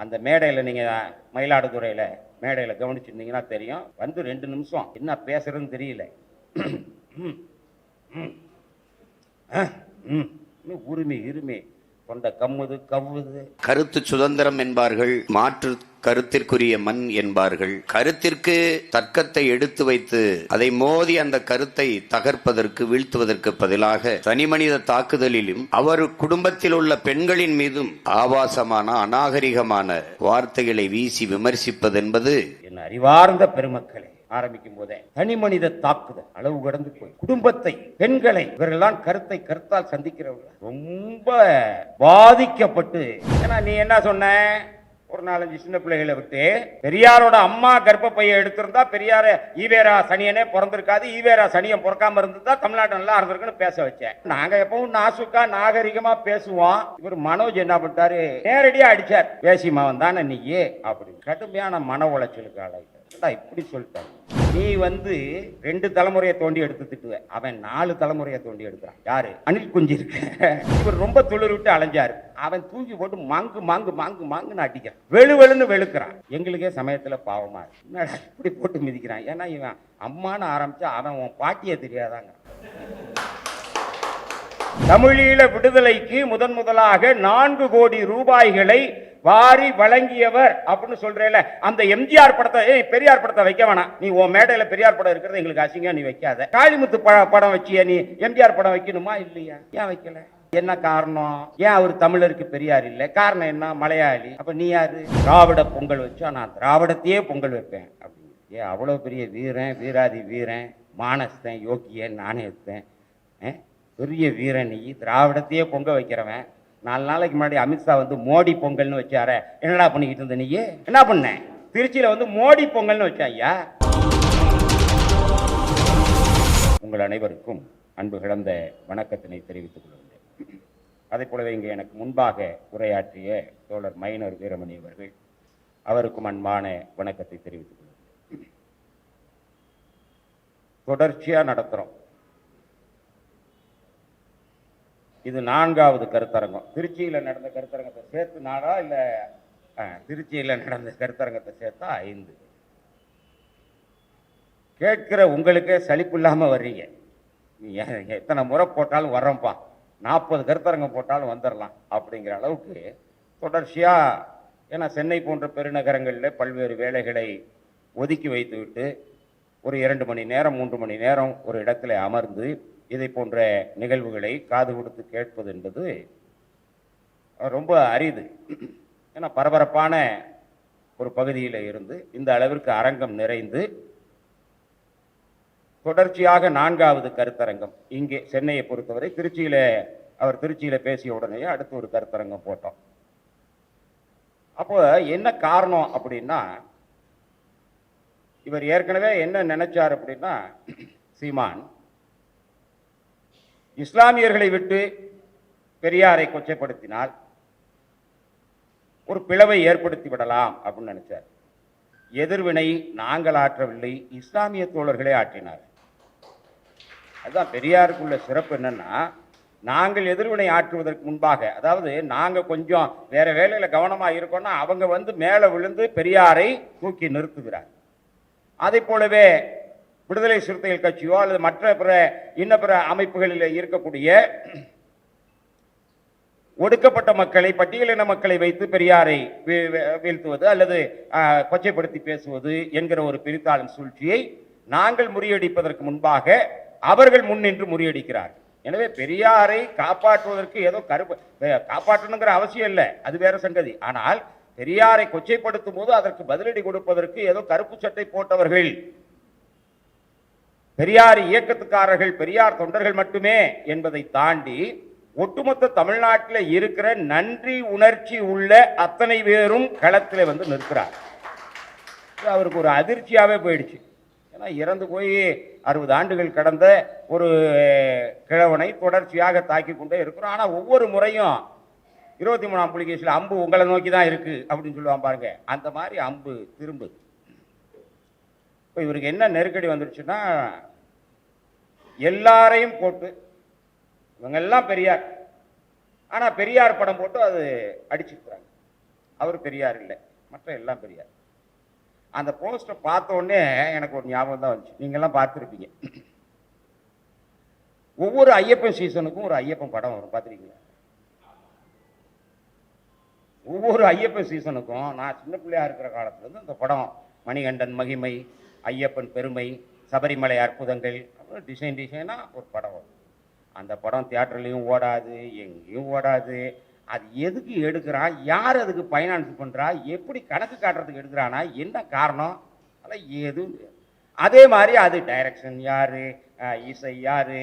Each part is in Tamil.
அந்த மேடையில் நீங்கள் மயிலாடுதுறையில் மேடையில் கவனிச்சிருந்தீங்கன்னா தெரியும். வந்து 2 நிமிஷம் என்ன பேசுறதுன்னு தெரியல. உரிமை இருமை கொண்ட கம்முது கவ்வுது. கருத்து சுதந்திரம் என்பார்கள், மாற்று கருத்திற்குரிய மண் என்பார்கள். கருத்திற்கு தர்க்கத்தை எடுத்து வைத்து அதை மோதி அந்த கருத்தை தகர்ப்பதற்கு வீழ்த்துவதற்கு பதிலாக தனிமனித தாக்குதலிலும் அவர் குடும்பத்தில் உள்ள பெண்களின் மீதும் ஆபாசமான அநாகரிகமான வார்த்தைகளை வீசி விமர்சிப்பது என்பது என் அறிவார்ந்த பெருமக்களே, ஆரம்பிக்கும் போதே தனி மனித தாக்குதல் அளவு கடந்து போய் குடும்பத்தை, பெண்களை, இவர்கள்லாம் கருத்தை கருத்தால் சந்திக்கிறவர்கள் ரொம்ப பாதிக்கப்பட்டு. ஏன்னா நீ என்ன சொன்ன, ஒரு 4-5 சின்ன பிள்ளைகளை விட்டு பெரியாரோட அம்மா கர்ப்பப்பையை எடுத்திருந்தா பெரியார ஈவேரா சனியனே பிறந்திருக்காது, ஈவேரா சனியன் பிறக்காம இருந்திருந்தா தமிழ்நாடு நல்லா இருந்திருக்குன்னு பேச வச்சேன். நாங்க எப்பவும் நாசுக்கா நாகரிகமா பேசுவோம். இவர் மனோஜ் என்ன பண்ணிட்டாரு, நேரடியா அடிச்சார். பேசிமாவன் தானே நீயே அப்படி கடுமையான மன உளைச்சலுக்கு ஆளாயிட்டார். இப்படி சொல்லிட்டாரு. நீ 2 தலைமுறையை தோண்டி எடுத்து திட்டுவ, அவன் 4 தலைமுறையை தோண்டி எடுக்கிறான். யாரு? அனில் குஞ்சு இருக்கு. இவர் ரொம்ப துளிர் விட்டு அலைஞ்சாரு. அவன் தூக்கி போட்டு மாங்கு மாங்கு மாங்கு மாங்குன்னு அடிக்கிறான், வெளுவெளுன்னு வெளுக்கிறான். எங்களுக்கே சமயத்துல பாவமா இருக்கு, என்னடா இப்படி போட்டு மிதிக்கிறான். ஏன்னா இவன் அம்மான்னு ஆரம்பிச்சா அவன் உன் பாட்டியே தெரியாதாங்க. தமிழீழ விடுதலைக்கு முதலாக 4 கோடி ரூபாய்களை வாரி வழங்கியவர் அப்படின்னு சொல்றேல. அந்த எம்ஜிஆர் படத்தை, பெரியார் படத்தை வைக்க வேணாம், நீ உன் மேடையில பெரியார் படம் இருக்கிறது எங்களுக்கு அசிங்க, நீ வைக்காத. காளிமுத்து படம் வச்சிய, நீ எம்ஜிஆர் படம் வைக்கணுமா இல்லையா? ஏன் வைக்கல? என்ன காரணம்? ஏன் அவர் தமிழருக்கு பெரியார் இல்லை? காரணம் என்ன? மலையாளி. அப்ப நீ யாரு? திராவிட பொங்கல் வச்சா நான் திராவிடத்தையே பொங்கல் வைப்பேன் அப்படின்னு. ஏன் அவ்வளவு பெரிய வீரன், வீராதி வீரன், மானஸ்தன், யோக்கியன், நாணயத்தன், பெரிய வீரன், நீ திராவிடத்தையே பொங்க வைக்கிறவன். 4 நாளைக்கு முன்னாடி அமித்ஷா மோடி பொங்கல்னு வச்சார, என்னடா பண்ணிக்கிட்டு இருந்த? நீயே என்ன பண்ண? திருச்சியில மோடி பொங்கல்னு வச்சாயா. உங்கள் அனைவருக்கும் அன்பு கிடந்த வணக்கத்தினை தெரிவித்துக் கொள்கின்றேன். அதே போலவே இங்கே எனக்கு முன்பாக உரையாற்றிய தோழர் மைனர் வீரமணி அவர்கள், அவருக்கும் அன்பான வணக்கத்தை தெரிவித்துக் கொள்கின்றேன். தொடர்ச்சியா நடத்துறோம். இது 4வது கருத்தரங்கம். திருச்சியில் நடந்த கருத்தரங்கத்தை சேர்த்து 4 இல்ல, திருச்சியில் நடந்த கருத்தரங்கத்தை சேர்த்தா 5. கேட்கிற உங்களுக்கே சலிப்பு இல்லாம வர்றீங்க. எத்தனை முறை போட்டாலும் வர்றோம்ப்பா, 40 கருத்தரங்கம் போட்டாலும் வந்துடலாம் அப்படிங்கிற அளவுக்கு தொடர்ச்சியா. ஏன்னா சென்னை போன்ற பெருநகரங்களில் பல்வேறு வேலைகளை ஒதுக்கி வைத்துவிட்டு ஒரு 2 மணி நேரம் 3 மணி நேரம் ஒரு இடத்துல அமர்ந்து இதை போன்ற நிகழ்வுகளை காது கொடுத்து கேட்பது என்பது ரொம்ப அரிது. ஏன்னா பரபரப்பான ஒரு பகுதியில் இருந்து இந்த அளவிற்கு அரங்கம் நிறைந்து தொடர்ச்சியாக 4வது கருத்தரங்கம் இங்கே சென்னையை பொறுத்தவரை. அவர் திருச்சியில பேசிய உடனே அடுத்து ஒரு கருத்தரங்கம் போட்டோம். அப்போ என்ன காரணம் அப்படின்னா, இவர் ஏற்கனவே என்ன நினைச்சார் அப்படின்னா, சீமான் இஸ்லாமியர்களை விட்டு பெரியாரை கொச்சைப்படுத்தினால் ஒரு பிளவை ஏற்படுத்தி விடலாம் அப்படின்னு நினைச்சார். எதிர்வினை நாங்கள் ஆற்றவில்லை, இஸ்லாமிய தோழர்களே ஆற்றினார். அதுதான் பெரியாருக்குள்ள சிறப்பு. என்னன்னா, நாங்கள் எதிர்வினை ஆற்றுவதற்கு முன்பாக, அதாவது நாங்க கொஞ்சம் வேற வேலையில கவனமா இருக்கோம்னா அவங்க மேல விழுந்து பெரியாரை தூக்கி நிறுத்துகிறார். அதை போலவே விடுதலை சிறுத்தைகள் கட்சியோ அல்லது மற்ற பிற அமைப்புகளில் இருக்கக்கூடிய ஒடுக்கப்பட்ட மக்களை, பட்டியலின மக்களை வைத்து பெரியாரை வீழ்த்துவது அல்லது கொச்சைப்படுத்தி பேசுவது என்கிற ஒரு பிரித்தாளும் சூழ்ச்சியை நாங்கள் முறியடிப்பதற்கு முன்பாக அவர்கள் முன்னின்று முறியடிக்கிறார்கள். எனவே பெரியாரை காப்பாற்றுவதற்கு ஏதோ காப்பாற்றணுங்கிற அவசியம் இல்லை, அது வேற சங்கதி. ஆனால் பெரியாரை கொச்சைப்படுத்தும் போது அதற்கு பதிலடி கொடுப்பதற்கு ஏதோ கருப்பு சட்டை போட்டவர்கள், பெரியார் இயக்கத்துக்காரர்கள், பெரியார் தொண்டர்கள் மட்டுமே என்பதை தாண்டி ஒட்டுமொத்த தமிழ்நாட்டில் இருக்கிற நன்றி உணர்ச்சி உள்ள அத்தனை பேரும் களத்தில் நிற்கிறார். அவருக்கு ஒரு அதிர்ச்சியாவே போயிடுச்சு. ஏன்னா இறந்து போய் 60 ஆண்டுகள் கடந்த ஒரு கிழவனை தொடர்ச்சியாக தாக்கி கொண்டே இருக்கிறோம். ஆனால் ஒவ்வொரு முறையும் 23ஆம் புலிகேசியில் அம்பு உங்களை நோக்கி தான் இருக்கு அப்படின்னு சொல்லுவான் பாருங்க, அந்த மாதிரி அம்பு திரும்புது. இப்போ இவருக்கு என்ன நெருக்கடி வந்துருச்சுன்னா, எல்லாரையும் போட்டு இவங்கெல்லாம் பெரியார், ஆனால் பெரியார் படம் போட்டு அது அடிச்சுக்கிறாங்க. அவர் பெரியார் இல்லை, மற்ற எல்லாம் பெரியார். அந்த போஸ்டரை பார்த்த உடனே எனக்கு ஒரு ஞாபகம் தான் வந்துச்சு. நீங்கள்லாம் பார்த்துருப்பீங்க, ஒவ்வொரு ஐயப்பன் சீசனுக்கும் ஒரு ஐயப்பன் படம் வரும், பார்த்துருக்கீங்களா? ஒவ்வொரு ஐயப்பன் சீசனுக்கும் நான் சின்ன பிள்ளையா இருக்கிற காலத்துலேருந்து அந்த படம் மணிகண்டன் மகிமை, ஐயப்பன் பெருமை, சபரிமலை அற்புதங்கள், அப்புறம் டிசைனாக ஒரு படம் வரும். அந்த படம் தியேட்டர்லேயும் ஓடாது, எங்கேயும் ஓடாது. அது எதுக்கு எடுக்கிறான், யார் அதுக்கு ஃபைனான்ஸ் பண்ணுறா, எப்படி கணக்கு காட்டுறதுக்கு எடுக்கிறானா, என்ன காரணம், அதெல்லாம் எதுவும் தெரியாது. அதே மாதிரி அது டைரக்ஷன் யார், இசை யார்,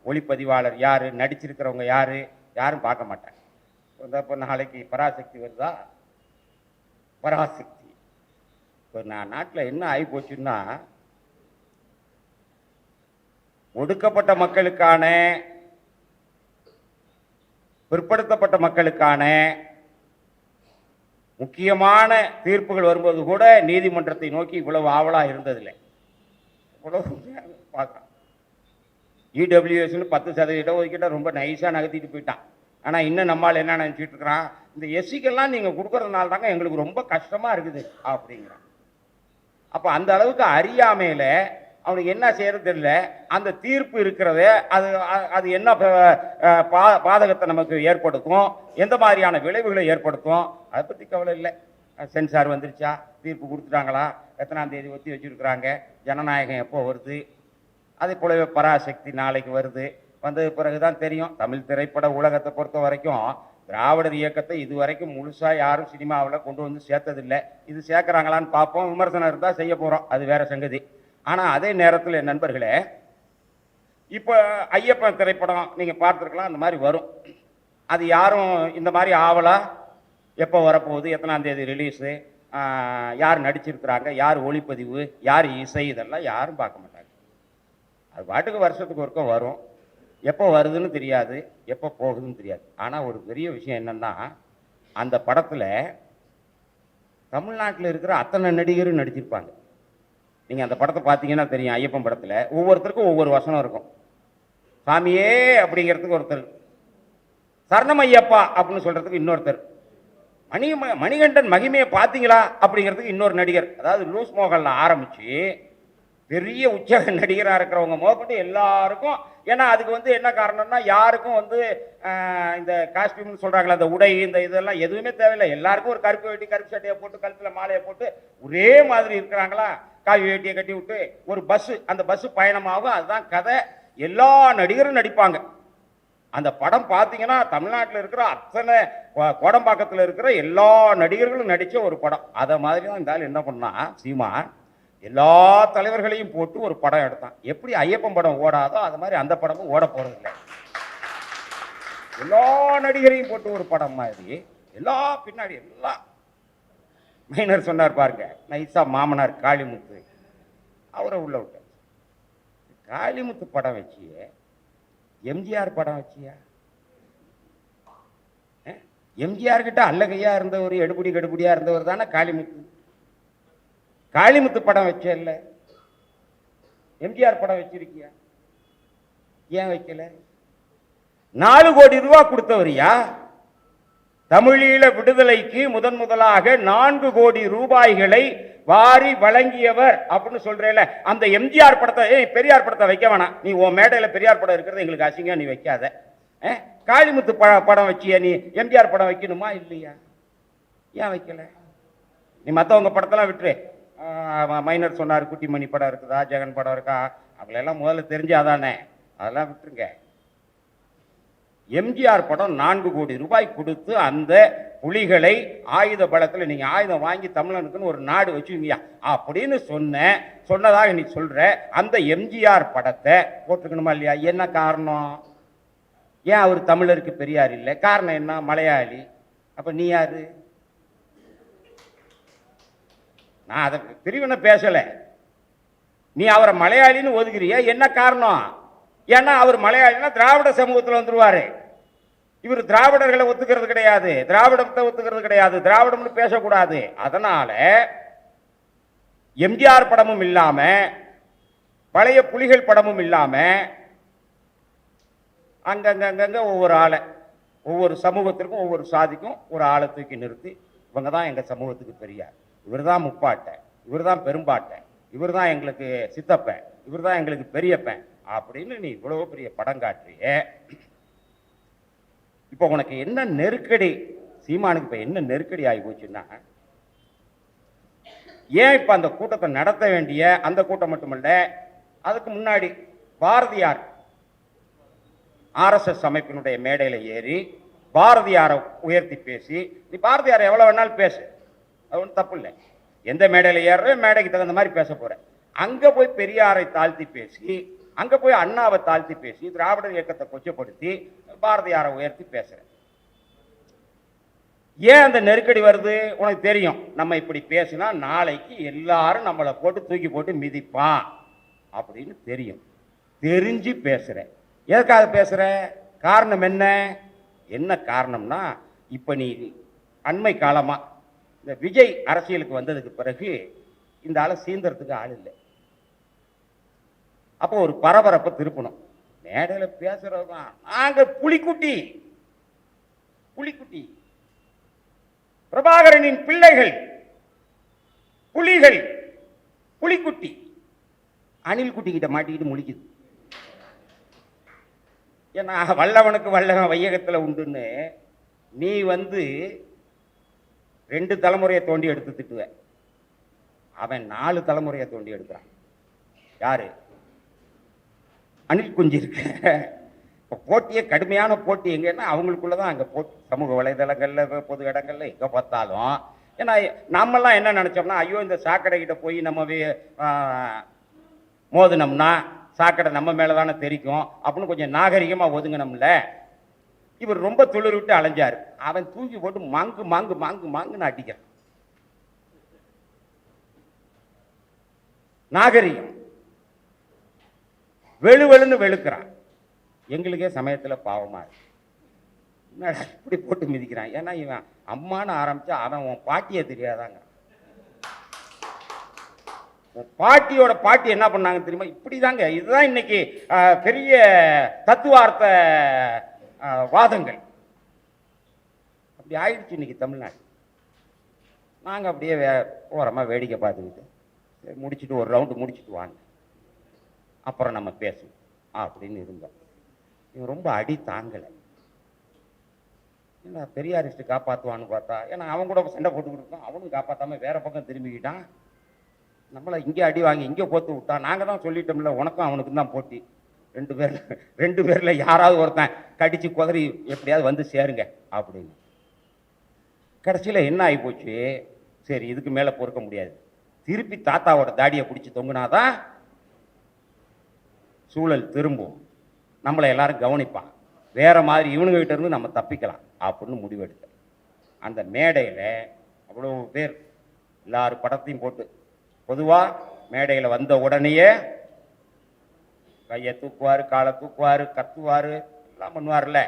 ஒளிப்பதிவாளர் யார், நடிச்சிருக்கிறவங்க யார், யாரும் பார்க்க மாட்டாங்க. இப்போ நாளைக்கு பராசக்தி வருதா, பராசக்தி இப்போ நாட்டில் என்ன ஆகி போச்சுன்னா, ஒடுக்கப்பட்ட மக்களுக்கான, பிற்படுத்தப்பட்ட மக்களுக்கான முக்கியமான தீர்ப்புகள் வரும்போது கூட நீதிமன்றத்தை நோக்கி இவ்வளவு ஆவலாக இருந்ததில்லை. இவ்வளவு பார்க்கலாம். இடபிள்யூஎஸ்ன்னு 10% ஒதுக்கிட்ட ரொம்ப நைஸாக நகர்த்திட்டு போயிட்டான். ஆனால் இன்னும் நம்மால் என்ன நினச்சிட்டு இருக்கிறான், இந்த எஸ்சிக்கெல்லாம் நீங்கள் கொடுக்கறதுனால தாங்க எங்களுக்கு ரொம்ப கஷ்டமாக இருக்குது அப்படிங்கிறான். அப்போ அந்த அளவுக்கு அறியாமையில் அவனுக்கு என்ன செய்யறது தெரியல. அந்த தீர்ப்பு இருக்கிறத அது அது என்ன பாதகத்தை நமக்கு ஏற்படுத்தும், எந்த மாதிரியான விளைவுகளை ஏற்படுத்தும், அதை பற்றி கவலை இல்லை. சென்சார் வந்துருச்சா, தீர்ப்பு கொடுத்துட்டாங்களா, எத்தனாம் தேதி ஒத்தி வச்சுருக்குறாங்க, ஜனநாயகம் எப்போ வருது, அதே போலவே பராசக்தி நாளைக்கு வருது. வந்தது பிறகு தான் தெரியும். தமிழ் திரைப்பட உலகத்தை பொறுத்த வரைக்கும் திராவிடர் இயக்கத்தை இதுவரைக்கும் முழுசாக யாரும் சினிமாவில் கொண்டு வந்து சேர்த்ததில்லை. இது சேர்க்குறாங்களான்னு பார்ப்போம், விமர்சனம் இருந்தால் செய்ய போகிறோம், அது வேற சங்கதி. ஆனால் அதே நேரத்தில் நண்பர்களே, இப்போ ஐயப்பன் திரைப்படம் நீங்கள் பார்த்துருக்கலாம், அந்த மாதிரி வரும். அது யாரும் இந்த மாதிரி ஆவலா எப்போ வரப்போகுது, எத்தனாம் தேதி ரிலீஸு, யார் நடிச்சிருக்கிறாங்க, யார் ஒளிப்பதிவு, யார் இசை, இதெல்லாம் யாரும் பார்க்க மாட்டாங்க. அது பாட்டுக்கு வருஷத்துக்கு ஒருக்க வரும். எப்போ வருதுன்னு தெரியாது, எப்போ போகுதுன்னு தெரியாது. ஆனால் ஒரு பெரிய விஷயம் என்னென்னா, அந்த படத்தில் தமிழ்நாட்டில் இருக்கிற அத்தனை நடிகரும் நடிச்சிருப்பாங்க. நீங்கள் அந்த படத்தை பார்த்தீங்கன்னா தெரியும். ஐயப்பன் படத்தில் ஒவ்வொருத்தருக்கும் ஒவ்வொரு வசனம் இருக்கும். சாமியே அப்படிங்கிறதுக்கு ஒருத்தர், சரணம் ஐயப்பா அப்படின்னு சொல்கிறதுக்கு இன்னொருத்தர், மணிகண்டன் மகிமையை பார்த்தீங்களா அப்படிங்கிறதுக்கு இன்னொரு நடிகர். அதாவது லூஸ் மோகனில் ஆரம்பித்து பெரிய உச்ச நடிகராக இருக்கிறவங்க மோப்பட்டு எல்லாருக்கும். ஏன்னா அதுக்கு என்ன காரணம்னா, யாருக்கும் இந்த காஸ்டியூம்னு சொல்கிறாங்களே, அந்த உடை, இந்த இதெல்லாம் எதுவுமே தேவையில்லை. எல்லாருக்கும் ஒரு கருப்பு வேட்டி, கருப்பு சட்டையை போட்டு, கழுத்தில் மாலையை போட்டு ஒரே மாதிரி இருக்கிறாங்களா, காவி வேட்டியை கட்டி விட்டு ஒரு பஸ்ஸு, அந்த பஸ்ஸு பயணமாகும். அதுதான் கதை. எல்லா நடிகரும் நடிப்பாங்க. அந்த படம் பார்த்தீங்கன்னா தமிழ்நாட்டில் இருக்கிற அத்தனை, கோடம்பாக்கத்தில் இருக்கிற எல்லா நடிகர்களும் நடித்த ஒரு படம். அதை மாதிரி தான் இந்த ஆள் என்ன பண்ணா, சீமான் எல்லா தலைவர்களையும் போட்டு ஒரு படம் எடுத்தான். எப்படி ஐயப்பன் படம் ஓடாதோ அது மாதிரி அந்த படமும் ஓட போறதில்லை. எல்லா நடிகரையும் போட்டு ஒரு படம் மாதிரி, எல்லா பின்னாடி எல்லாம். மைனர் சொன்னார் பாருங்க, நைசா மாமனார் காளிமுத்து, அவரை உள்ள விட்டார். காளிமுத்து படம் வச்சியே, எம்ஜிஆர் படம் வச்சியா? எம்ஜிஆர் கிட்ட அல்லகையா இருந்தவர், எடுபடி கடுபடியா இருந்தவர் தானே காளிமுத்து. காளிமுத்து படம் வச்ச இல்ல, எம்ஜிஆர் படம் வச்சிருக்கியா? ஏன் வைக்கல? 4 கோடி ரூபாய் கொடுத்தவரியா? தமிழீழ விடுதலைக்கு முதலாக 4 கோடி ரூபாய்களை வாரி வழங்கியவர் அப்படின்னு சொல்றேல. அந்த எம்ஜிஆர் படத்தை, பெரியார் படத்தை வைக்க வேணாம், நீ உன் மேடையில் பெரியார் படம் இருக்கிறது எங்களுக்கு அசிங்க, நீ வைக்காத. காளிமுத்து படம் வச்சிய, நீ எம்ஜிஆர் படம் வைக்கணுமா இல்லையா? ஏன் வைக்கல? நீ மற்றவங்க படத்தெல்லாம் விட்டுரு. மைனர் சொன்னார், குட்டிமணி படம் இருக்குதா, ஜெகன் படம் இருக்கா, அவங்களெல்லாம் முதல்ல தெரிஞ்சாதானே, அதெல்லாம் விட்டுருங்க. எம்ஜிஆர் படம் 4 கோடி ரூபாய் கொடுத்து அந்த புலிகளை ஆயுத பலத்தில், நீங்கள் ஆயுதம் வாங்கி தமிழனுக்குன்னு ஒரு நாடு வச்சுக்கிங்க அப்படின்னு சொன்னதாக நீ சொல்ற. அந்த எம்ஜிஆர் படத்தை போட்டுக்கணுமா இல்லையா? என்ன காரணம்? ஏன் அவர் தமிழருக்கு பெரியார் இல்லை? காரணம் என்ன? மலையாளி. அப்ப நீ யாரு? நான் அதை பிரிவினை பேசல. நீ அவரை மலையாளின்னு ஒதுக்குறிய, என்ன காரணம்? ஏன்னா அவர் மலையாளினா திராவிட சமூகத்தில் வந்துருவாரு. இவர் திராவிடர்களை ஒத்துக்கிறது கிடையாது, திராவிடத்தை ஒத்துக்கிறது கிடையாது, திராவிடம்னு பேசக்கூடாது. அதனால எம்ஜிஆர் படமும் இல்லாம, பழைய புலிகள் படமும் இல்லாம, அங்கங்க ஒவ்வொரு ஆளை ஒவ்வொரு சமூகத்திற்கும் ஒவ்வொரு சாதிக்கும் ஒரு ஆளை தூக்கி நிறுத்தி இவங்க தான் எங்கள் சமூகத்துக்கு பெரியார், இவர் தான் முப்பாட்டை, இவர் தான் பெரும்பாட்டை, இவர் தான் எங்களுக்கு சித்தப்பன், இவர் தான் எங்களுக்கு பெரியப்பன் அப்படின்னு நீ இவ்வளவு பெரிய படம் காட்டுறியே. இப்போ உனக்கு என்ன நெருக்கடி? சீமானுக்கு இப்போ என்ன நெருக்கடி ஆகி போச்சுன்னா, ஏன் இப்போ அந்த கூட்டத்தை நடத்த வேண்டிய அந்த கூட்டம் மட்டுமல்ல, அதுக்கு முன்னாடி பாரதியார் ஆர்எஸ்எஸ் அமைப்பினுடைய மேடையில் ஏறி பாரதியாரை உயர்த்தி பேசி, நீ பாரதியார் எவ்வளோ வேணாலும் பேசு, அது ஒன்றும் தப்பு இல்லை. எந்த மேடையில் ஏறுற மேடைக்கு தகுந்த மாதிரி பேச போகிறேன். அங்கே போய் பெரியாரை தாழ்த்தி பேசி, அங்கே போய் அண்ணாவை தாழ்த்தி பேசி, திராவிடர் இயக்கத்தை கொச்சப்படுத்தி பாரதியாரை உயர்த்தி பேசுகிறேன். ஏன் அந்த நெருக்கடி வருது? உனக்கு தெரியும், நம்ம இப்படி பேசினா நாளைக்கு எல்லாரும் நம்மளை போட்டு தூக்கி போட்டு மிதிப்பான் அப்படின்னு தெரியும். தெரிஞ்சு பேசுகிறேன். எதுக்காக பேசுகிற? காரணம் என்ன? என்ன காரணம்னா, இப்போ நீ அண்மை காலமாக இந்த விஜய் அரசியலுக்கு வந்ததுக்கு பிறகு இந்த ஆளை சீந்தறதுக்கு ஆள் இல்லை. அப்போ ஒரு பரபரப்பை திருப்பணும். மேடையில் பேசுறது தான் நாங்கள் புலிக்குட்டி, புலிக்குட்டி, பிரபாகரனின் பிள்ளைகள், புலிகள், புலிக்குட்டி. அணில் குட்டி கிட்ட மாட்டிக்கிட்டு முழிக்குது. ஏன்னா வல்லவனுக்கு வல்லவன் வையகத்தில் உண்டுன்னு நீ வந்து 2 தலைமுறையை தோண்டி எடுத்து திட்டுவ, அவன் 4 தலைமுறையை தோண்டி எடுக்கிறான். யாரு? அணில் குஞ்சு இருக்கு. இப்போ போட்டியே கடுமையான போட்டி எங்கன்னா அவங்களுக்குள்ளதான் அங்கே போட்டி. சமூக வலைதளங்கள்ல, பொது இடங்கள்ல எங்கே பார்த்தாலும். ஏன்னா நாமெல்லாம் என்ன நினைச்சோம்னா, ஐயோ இந்த சாக்கடை கிட்ட போய் நம்ம மோதினோம்னா சாக்கடை நம்ம மேலே தானே தெரிக்கும் அப்படின்னு கொஞ்சம் நாகரிகமாக ஒதுங்கினோம்ல. இவர் ரொம்ப துளிர் விட்டு அலைஞ்சாரு. அவன் தூக்கி போட்டு மாங்கு மாங்கு மாங்கு மாங்குன்னு அடிக்கிறான். நாகரிகம் வெளுவெளுன்னு வெளுக்கிறான். எங்களுக்கே சமயத்தில் பாவமா இருக்கு, என்னடா இப்படி போட்டு மிதிக்கிறான். ஏன்னா இவன் அம்மான்னு ஆரம்பிச்சா அவன் உன் பாட்டியே தெரியாதாங்க. பாட்டியோட பாட்டி என்ன பண்ணாங்க தெரியுமா? இப்படி தாங்க. இதுதான் இன்னைக்கு பெரிய தத்துவார்த்த வாதங்கள். அப்படி ஆயிடுச்சு இன்னைக்கு தமிழ்நாடு. நாங்கள் அப்படியே ஓரமாக வேடிக்கை பார்த்துக்கிட்டு முடிச்சுட்டு ஒரு ரவுண்டு முடிச்சுட்டு வாங்க, அப்புறம் நம்ம பேசுவோம் அப்படின்னு இருந்தோம். இவன் ரொம்ப அடி தாங்கலை. ஏன்னா பெரியாரிஸ்ட்டு காப்பாற்றுவான்னு பார்த்தா, ஏன்னா அவன் கூட சண்டை போட்டுக்கிட்டு இருக்கான், அவனும் காப்பாற்றாம வேற பக்கம் திரும்பிக்கிட்டான். நம்மளை இங்கே அடி வாங்கி இங்கே போத்து விட்டான். நாங்கள் தான் சொல்லிட்டோம்ல, உனக்கும் அவனுக்கும் தான் போட்டி. 2 பேரில் யாராவது ஒருத்தன் கடிச்சு குதறி எப்படியாவது வந்து சேருங்க அப்படின்னு. கடைசியில் என்ன ஆகி போச்சு? சரி இதுக்கு மேலே பொறுக்க முடியாது, திருப்பி தாத்தாவோட தாடியை பிடிச்சி தொங்குனாதான் சூழல் திரும்பும், நம்மளை எல்லாரும் கவனிப்பான், வேற மாதிரி இவனுங்கிட்ட இருந்து நம்ம தப்பிக்கலாம் அப்படின்னு முடிவெடுத்த அந்த மேடையில் அவ்வளோ பேர் எல்லாரும் படத்தையும் போட்டு, பொதுவாக மேடையில் வந்த உடனேயே கையை தூக்குவார், காலை தூக்குவார், கத்துவார், எல்லாம் பண்ணுவார்ல.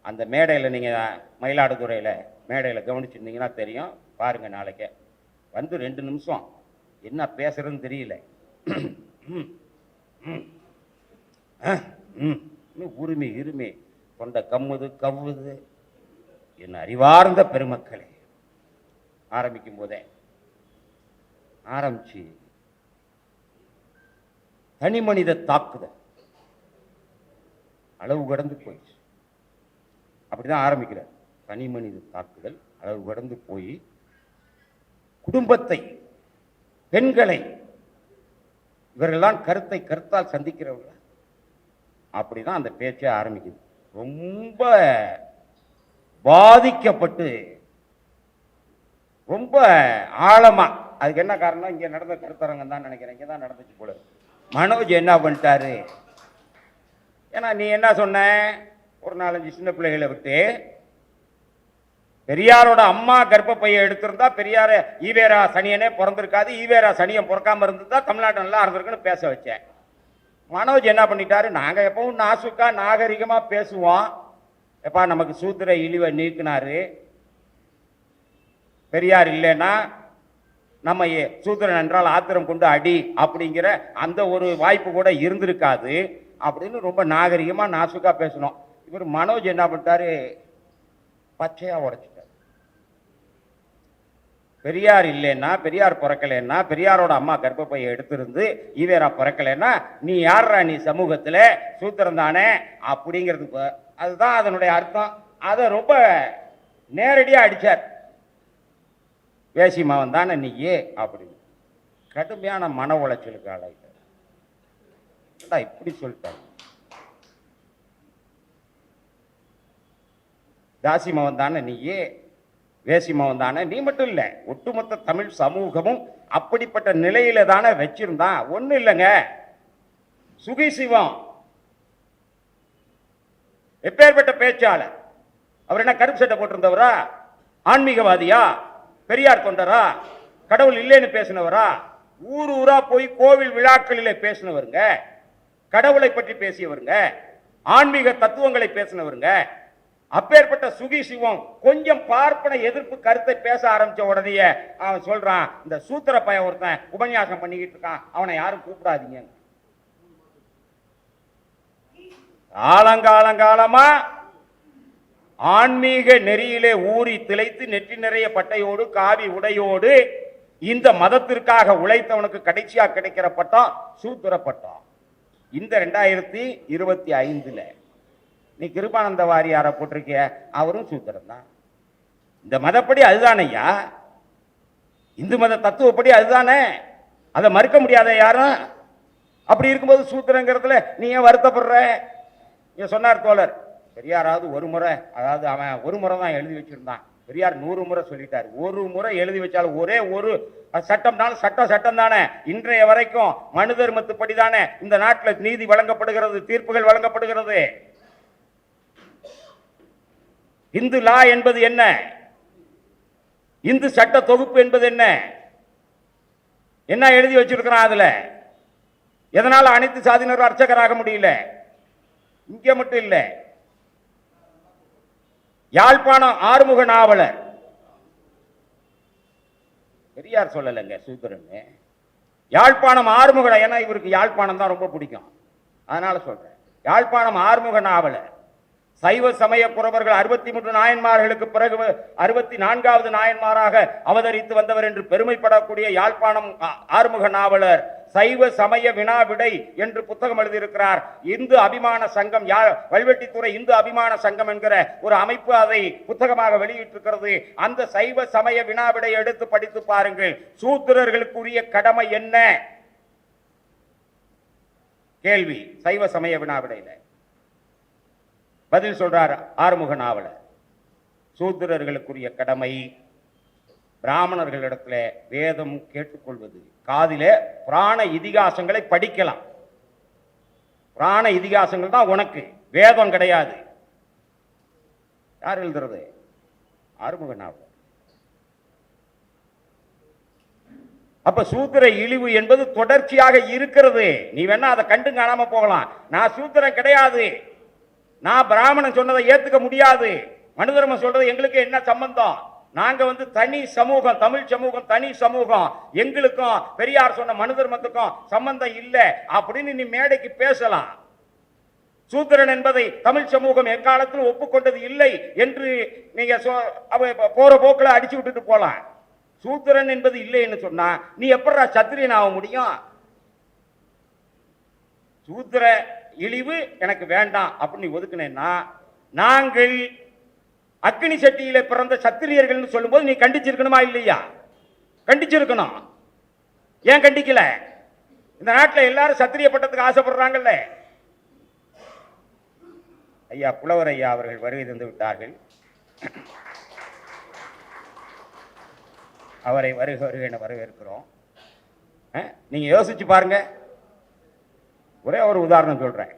அந்த மேடையில் நீங்கள் மயிலாடுதுறையில் மேடையில் கவனிச்சிருந்தீங்கன்னா தெரியும். பாருங்கள் நாளைக்கே வந்து 2 நிமிஷம் என்ன பேசுறதுன்னு தெரியல, உரிமை இருமை கொண்ட கம்முது கவ்வுது. என் அறிவார்ந்த பெருமக்களே, ஆரம்பிக்கும் போதே ஆரம்பிச்சு தனி மனித தாக்குதல் அளவு கடந்து போயிடுச்சு. அப்படிதான் ஆரம்பிக்கிறார். தனி மனித தாக்குதல் அளவு கடந்து போய் குடும்பத்தை, பெண்களை, இவர்கள்லாம் கருத்தால் சந்திக்கிறவர்கள். அப்படிதான் அந்த பேச்சே ஆரம்பிக்குது. ரொம்ப பாதிக்கப்பட்டு ரொம்ப ஆழமா. அதுக்கு என்ன காரணம்? இங்க நடந்த கருத்தரங்கம் தான் நினைக்கிறேன், இங்க தான் நடந்துச்சு போல. மனோஜ் என்ன பண்ணிட்டாரு? ஏன்னா நீ என்ன சொன்ன, ஒரு 4-5 சின்ன பிள்ளைகளை விட்டு பெரியாரோட அம்மா கர்ப்பப்பையை எடுத்திருந்தா பெரியார ஈவேரா சனியனே பிறந்திருக்காது, ஈவேரா சனியன் பிறக்காம இருந்திருந்தா தமிழ்நாட்டு நல்லா இருந்திருக்குன்னு பேச வச்சேன். மனோஜ் என்ன பண்ணிட்டாரு? நாங்க எப்பவும் நாசுக்கா நாகரிகமா பேசுவோம், எப்பா நமக்கு சூத்திர இழிவை நீக்கினாரு, பெரியார் இல்லைன்னா நம்ம சூத்திரன் என்றால் ஆத்திரம் கொண்டு அடி அப்படிங்கிற அந்த ஒரு வாய்ப்பு கூட இருந்திருக்காது அப்படின்னு ரொம்ப நாகரிகமா நாசுக்கா பேசணும். இவர் மனோஜ் என்ன பண்ணிட்டாரு, பச்சையா உடைச்சிட்டார். பெரியார் இல்லைன்னா, பெரியார் பிறக்கலைன்னா, பெரியாரோட அம்மா கர்ப்பப்பையை எடுத்திருந்து ஈவேரா பிறக்கலைன்னா நீ யாரா, நீ சமூகத்துல சூத்திரம் தானே அப்படிங்கிறதுக்கு அதுதான் அதனுடைய அர்த்தம். அதை ரொம்ப நேரடியா அடிச்சார். வேசி மகன் தானே நீயே அப்படின்னு கடுமையான மன உளைச்சலுக்கு ஆளாயிட்டார். இப்படி சொல்லிட்டார். தாசி மகன் தானே நீயே, வேசி மகன் தானே, நீ மட்டும் இல்லை ஒட்டுமொத்த தமிழ் சமூகமும் அப்படிப்பட்ட நிலையில தானே வச்சிருந்தான். ஒன்றும் இல்லைங்க, சுகி சிவம் எப்பேற்பட்ட பேச்சாளர். அவர் என்ன கருப்பு சட்டை போட்டிருந்தவரா, ஆன்மீகவாதியா, பெரியார் தொண்டரா, கடவுள் இல்லைன்னு பேசினவரா, ஊர் ஊரா போய் கோவில் விழாக்களிலே பேசினவருங்க, கடவுளை பற்றி பேசியவருங்க, ஆன்மீக தத்துவங்களை பேசினவருங்க. அப்பேற்பட்ட சுகி சிவம் கொஞ்சம் பார்ப்பன எதிர்ப்பு கருத்தை பேச ஆரம்பிச்ச உடனே அவன் சொல்றான், இந்த சூத்திர பையன் ஒருத்தன் உபன்யாசம் பண்ணிக்கிட்டு இருக்கான், அவனை யாரும் கூப்பிடாதீங்க. ஆலங்காலங்காலமா ஆன்மீக நெறியிலே ஊறி திளைத்து நெற்றி நிறைய பட்டையோடு காவி உடையோடு இந்த மதத்திற்காக உழைத்தவனுக்கு கடைசியா கிடைக்கிற பட்டம் சூத்திர பட்டம். இந்த 2025 நீ கிருபானந்த வாரியாரை போட்டிருக்கிய, அவரும் சூத்திரம் தான். இந்த மதப்படி அதுதானையா, இந்து மத தத்துவப்படி அதுதானே, அதை மறுக்க முடியாத யாரும். அப்படி இருக்கும்போது சூத்திரங்கிறதுல நீ ஏன் வருத்தப்படுற? நீ சொன்னார் தோழர், பெரியாராவது ஒரு முறை, அதாவது அவன் ஒரு முறை தான் எழுதி வச்சிருந்தான், பெரியார் 100 முறை சொல்லிட்டார். ஒரு முறை எழுதி வச்சாலும் ஒரே ஒரு சட்டம்னாலும் சட்டம் தானே. இன்றைய வரைக்கும் மனு தர்மத்துப்படி தானே இந்த நாட்டில் நீதி வழங்கப்படுகிறது, தீர்ப்புகள் வழங்கப்படுகிறது. இந்து லா என்பது என்ன, இந்து சட்ட தொகுப்பு என்பது என்ன, என்ன எழுதி வச்சிருக்கிறான் அதுல? எதனால அனைத்து சாதியினரும் அர்ச்சகராக முடியல? இங்க மட்டும் இல்ல, யாழ்ப்பாணம் ஆறுமுக நாவலர், பெரியார் சொல்லலைங்க சூத்திரன், யாழ்ப்பாணம் ஆறுமுக, ஏன்னா இவருக்கு யாழ்ப்பாணம் தான் ரொம்ப பிடிக்கும், அதனால சொல்றேன். யாழ்ப்பாணம் ஆறுமுக நாவலர் சைவ சமய குறவர்கள் 63 நாயன்மார்களுக்கு பிறகு 64வது நாயன்மாராக அவதரித்து வந்தவர் என்று பெருமைப்படக்கூடிய யாழ்ப்பாணம் ஆறுமுக நாவலர் சைவ சமய வினா விடை என்று புத்தகம் எழுதியிருக்கிறார். இந்து அபிமான சங்கம், வல்வெட்டித்துறை இந்து அபிமான சங்கம் என்கிற ஒரு அமைப்பு அதை புத்தகமாக வெளியிட்டிருக்கிறது. அந்த சைவ சமய வினா விடை எடுத்து படித்து பாருங்கள். சூத்திரர்களுக்குரிய கடமை என்ன? கேள்வி சைவ சமய வினா விடையில பதில் சொல்றார் ஆறுமுக நாவலர். சூத்திரர்களுக்குரிய கடமை பிராமணர்களிடத்துல வேதம் கேட்டுக்கொள்வது, காதிலே புராண இதிகாசங்களை படிக்கலாம். புராண இதிகாசங்கள் தான் உனக்கு, வேதம் கிடையாது. யார் எழுதுறது? ஆறுமுக நாவலர். அப்ப சூத்திர இழிவு என்பது தொடர்ச்சியாக இருக்கிறது. நீ வேணா அதை கண்டு காணாம போகலாம். நான் சூத்திரன் கிடையாது, நான் பிராமணன் சொன்னதை ஏத்துக்க முடியாது, மனு தர்மம் சொல்றது எங்களுக்கு என்ன சம்பந்தம், நாங்க தனி சமூகம், தமிழ் சமூகம் தனி சமூகம், எங்களுக்கும் பெரியார் சொன்ன மனு தர்மத்துக்கும் சம்பந்தம் இல்லை அப்படின்னு நீ மேடைக்கு பேசலாம். சூத்திரன் என்பதை தமிழ் சமூகம் எக்காலத்தில் ஒப்புக்கொண்டது இல்லை என்று நீங்க போற போக்கில் அடிச்சு விட்டுட்டு போலாம். சூத்திரன் என்பது இல்லைன்னு சொன்னா நீ எப்படா சத்திரியன் ஆக முடியும்? சூத்திர இழிவு எனக்கு வேண்டாம் அப்படின்னு ஒதுக்கினேன்னா, நாங்கள் அக்னி சட்டியில பிறந்த சத்திரியர்கள் சொல்லும்போது நீ கண்டிச்சிருக்கணுமா இல்லையா? கண்டிச்சிருக்கணும். ஏன் கண்டிக்கல? இந்த நாட்டில் எல்லாரும் சத்திரிய பட்டத்துக்கு ஆசைப்படுறாங்கல்ல. ஐயா புலவர் ஐயா அவர்கள் வருகை தந்து விட்டார்கள். அவரை வருக வருக என வரவேற்கிறோம். நீங்க யோசிச்சு பாருங்க. ஒரே ஒரு உதாரணம் சொல்றேன்.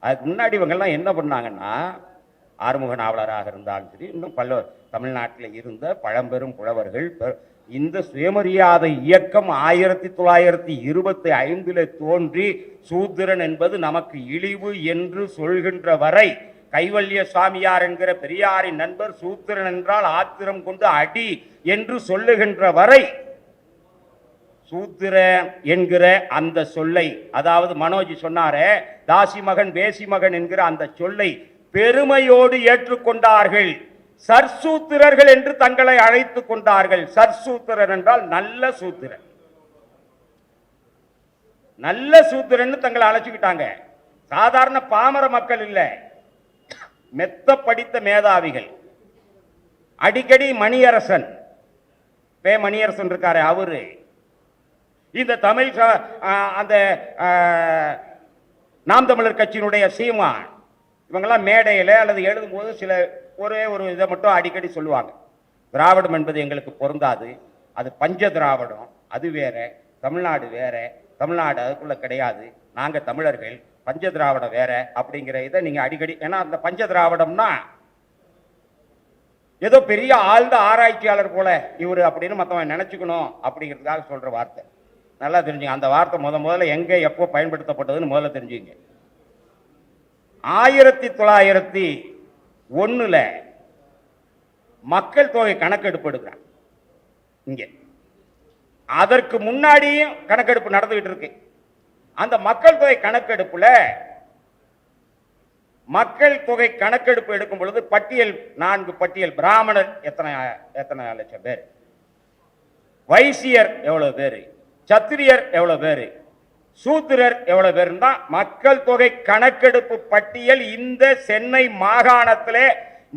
அதுக்கு முன்னாடி இவங்கெல்லாம் என்ன பண்ணாங்கன்னா, ஆறுமுக நாவலராக இருந்தாலும் சரி, இன்னும் பல தமிழ்நாட்டில் இருந்த பழம்பெரும் புலவர்கள் இந்த சுயமரியாதை இயக்கம் 1925 தோன்றி சூத்திரன் என்பது நமக்கு இழிவு என்று சொல்கின்ற வரை, கைவல்ய சாமியார் என்கிற பெரியாரின் நண்பர் சூத்திரன் என்றால் ஆத்திரம் கொண்டு அடி என்று சொல்லுகின்ற வரை சூத்திர என்கிற அந்த சொல்லை, அதாவது மனோஜ் சொன்னாரே தாசி மகன் வேசி மகன் என்கிற அந்த சொல்லை பெருமையோடு ஏற்றுக்கொண்டார்கள். சர்சூத்திரர்கள் என்று தங்களை அழைத்துக் கொண்டார்கள். சர்சூத்திரர் என்றால் நல்ல சூத்திரன், நல்ல சூத்திரன்னு தங்களை அழைச்சுக்கிட்டாங்க. சாதாரண பாமர மக்கள் இல்ல, மெத்த படித்த மேதாவிகள். அடிக்கடி மணியரசன், மணியரசன் இருக்காரு, அவரு இந்த தமிழ் அந்த நாம் தமிழர் கட்சியினுடைய சீமான், இவங்கெல்லாம் மேடையில் அல்லது எழுதும் போது சில ஒரே ஒரு இதை மட்டும் அடிக்கடி சொல்லுவாங்க. திராவிடம் என்பது எங்களுக்கு பொருந்தாது, அது பஞ்ச திராவிடம், அது வேற, தமிழ்நாடு வேற, தமிழ்நாடு அதுக்குள்ள கிடையாது, நாங்க தமிழர்கள், பஞ்ச திராவிடம் வேற அப்படிங்கிற இதை நீங்க அடிக்கடி, ஏன்னா அந்த பஞ்ச திராவிடம்னா ஏதோ பெரிய ஆழ்ந்த ஆராய்ச்சியாளர் போல இவரு அப்படின்னு மற்றவன் நினைச்சுக்கணும் அப்படிங்கிறதுக்காக சொல்ற வார்த்தை. நல்லா தெரிஞ்சுங்க, அந்த வார்த்தை முதல்ல எங்க எப்போ பயன்படுத்தப்பட்டதுன்னு முதல்ல தெரிஞ்சுங்க. 1901 மக்கள் தொகை கணக்கெடுப்பு எடுக்கிறாங்க இங்க. அதற்கு முன்னாடியும் கணக்கெடுப்பு நடந்துகிட்டு இருக்கு. அந்த மக்கள் தொகை கணக்கெடுப்புல மக்கள் தொகை கணக்கெடுப்பு எடுக்கும் பொழுது பட்டியல், 4 பட்டியல். பிராமணர் எத்தனை லட்சம் பேர், வைசியர் எவ்வளவு பேரு, சத்திரியர் எவ்வளவு பேரு, சூத்திரர் எவ்வளவு பேர் தான் மக்கள் தொகை கணக்கெடுப்பு பட்டியல். இந்த சென்னை மாகாணத்திலே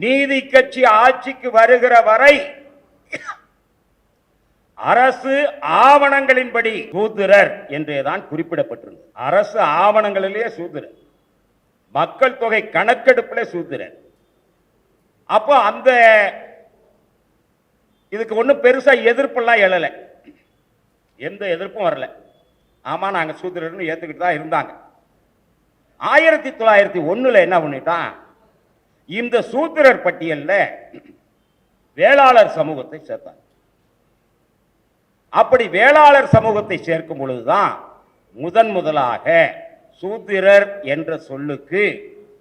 நீதி கட்சி ஆட்சிக்கு வருகிற வரை அரசு ஆவணங்களின்படி சூத்திரர் என்றேதான் குறிப்பிடப்பட்டிருந்தது. அரசு ஆவணங்களிலேயே சூத்திரர், மக்கள் தொகை கணக்கெடுப்பிலே சூத்திரர். அப்போ அந்த இதுக்கு ஒன்றும் பெருசா எதிர்ப்பெல்லாம் எழல, எந்த எதிர்ப்பும் வரல. ஆமா நாங்க சூத்திரர்னு ஏத்துக்கிட்டு தான் இருந்தாங்க. 1901 என்ன பண்ணிட்டான், இந்த சூத்திரர் பட்டியல்ல வேளாளர் சமூகத்தை சேர்த்தாங்க. அப்படி வேளாளர் சமூகத்தை சேர்க்கும் பொழுதுதான் முதலாக சூத்திரர் என்ற சொல்லுக்கு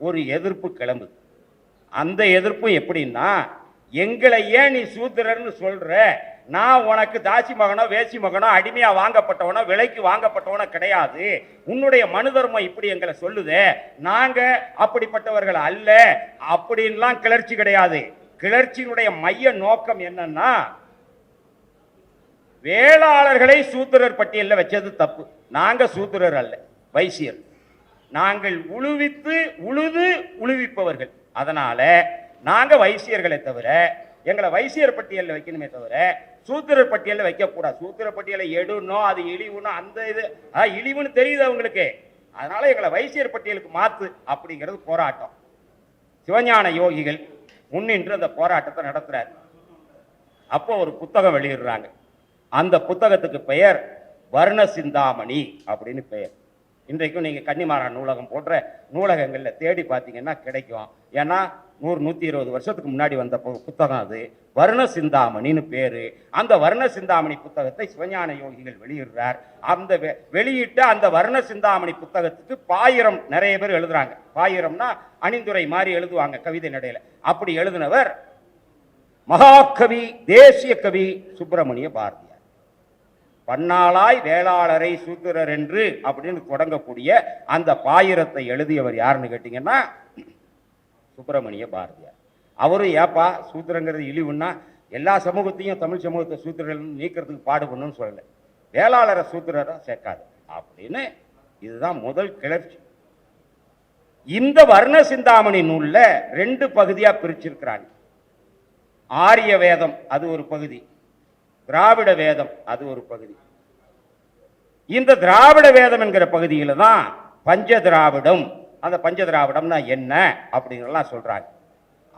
ஒரு எதிர்ப்பு கிளம்புது. அந்த எதிர்ப்பு எப்படின்னா, எங்களை ஏன் நீ சூத்திரர்னு சொல்ற, நான் உனக்கு தாசி மகனோ வேசி மகனோ அடிமையா வாங்கப்பட்டவனோ விலைக்கு வாங்கப்பட்டவனோ கிடையாது, உன்னுடைய மனு தர்மம் இப்படி எங்களை சொல்லுதே, நாங்க அப்படிப்பட்டவர்கள் அல்ல அப்படின்லாம் கிளர்ச்சி கிடையாது. கிளர்ச்சியினுடைய மைய நோக்கம் என்னன்னா, வேளாளர்களை சூத்திரர் பட்டியலில் வச்சது தப்பு. நாங்க சூத்திரர் அல்ல, வைசியர். நாங்கள் உழுது உழுவிப்பவர்கள். அதனால நாங்க வைசியர்களை தவிர எங்களை வைசியர் பட்டியலில் வைக்கணுமே தவிர சூத்திரர் பட்டியலில் வைக்கக்கூடாது. சூத்திரர் பட்டியலை எடுனோ அது இழிவுனோ அந்த இது இழிவுன்னு தெரியுது அவங்களுக்கு, அதனால எங்களை வைசியர் பட்டியலுக்கு மாத்து அப்படிங்கிறது போராட்டம். சிவஞான யோகிகள் முன்னின்று அந்த போராட்டத்தை நடத்துறாரு. அப்போ ஒரு புத்தகம் வெளியிடுறாங்க. அந்த புத்தகத்துக்கு பெயர் வர்ண சிந்தாமணி அப்படின்னு பெயர். இன்றைக்கும் நீங்க கன்னிமாரா நூலகம் போன்ற நூலகங்கள்ல தேடி பார்த்தீங்கன்னா கிடைக்கும். ஏன்னா 100-120 வருஷத்துக்கு முன்னாடி வந்த புத்தகம் அது. வர்ண சிந்தாமணின்னு பேரு. அந்த வர்ண சிந்தாமணி புத்தகத்தை சிவஞான யோகிகள் வெளியிடுறார். அந்த வெளியிட்ட அந்த வர்ண சிந்தாமணி புத்தகத்துக்கு பாயிரம் நிறைய பேர் எழுதுறாங்க. பாயிரம்னா அணிந்துரை மாதிரி எழுதுவாங்க கவிதை நடையில. அப்படி எழுதினவர் மகாகவி, தேசிய கவி சுப்பிரமணிய பாரதியார். பன்னாளாய் வேளாளரை சூத்திரர் என்று அப்படின்னு தொடங்கக்கூடிய அந்த பாயிரத்தை எழுதியவர் யாருன்னு கேட்டீங்கன்னா சுப்பிரமணிய பாரதியார். அவரும் ஏப்பா சூத்திரங்கிறது இழிவுன்னா எல்லா சமூகத்தையும் தமிழ் சமூகத்தை சூத்திரர்கள் நீக்கிறதுக்கு பாடுபடணும்னு சொல்லலை, வேளாளரை சூத்திரரை சேர்க்காது அப்படின்னு. இதுதான் முதல் கிளர்ச்சி. இந்த வர்ண சிந்தாமணி நூல்ல 2 பகுதியா பிரிச்சிருக்கிறாங்க. ஆரிய வேதம் அது ஒரு பகுதி, திராவிட வேதம் அது ஒரு பகுதி. இந்த திராவிட வேதம் என்கிற பகுதியில தான் பஞ்ச திராவிடம், அந்த பஞ்ச திராவிடம்னா என்ன அப்படிங்கறதெல்லாம் சொல்றாங்க.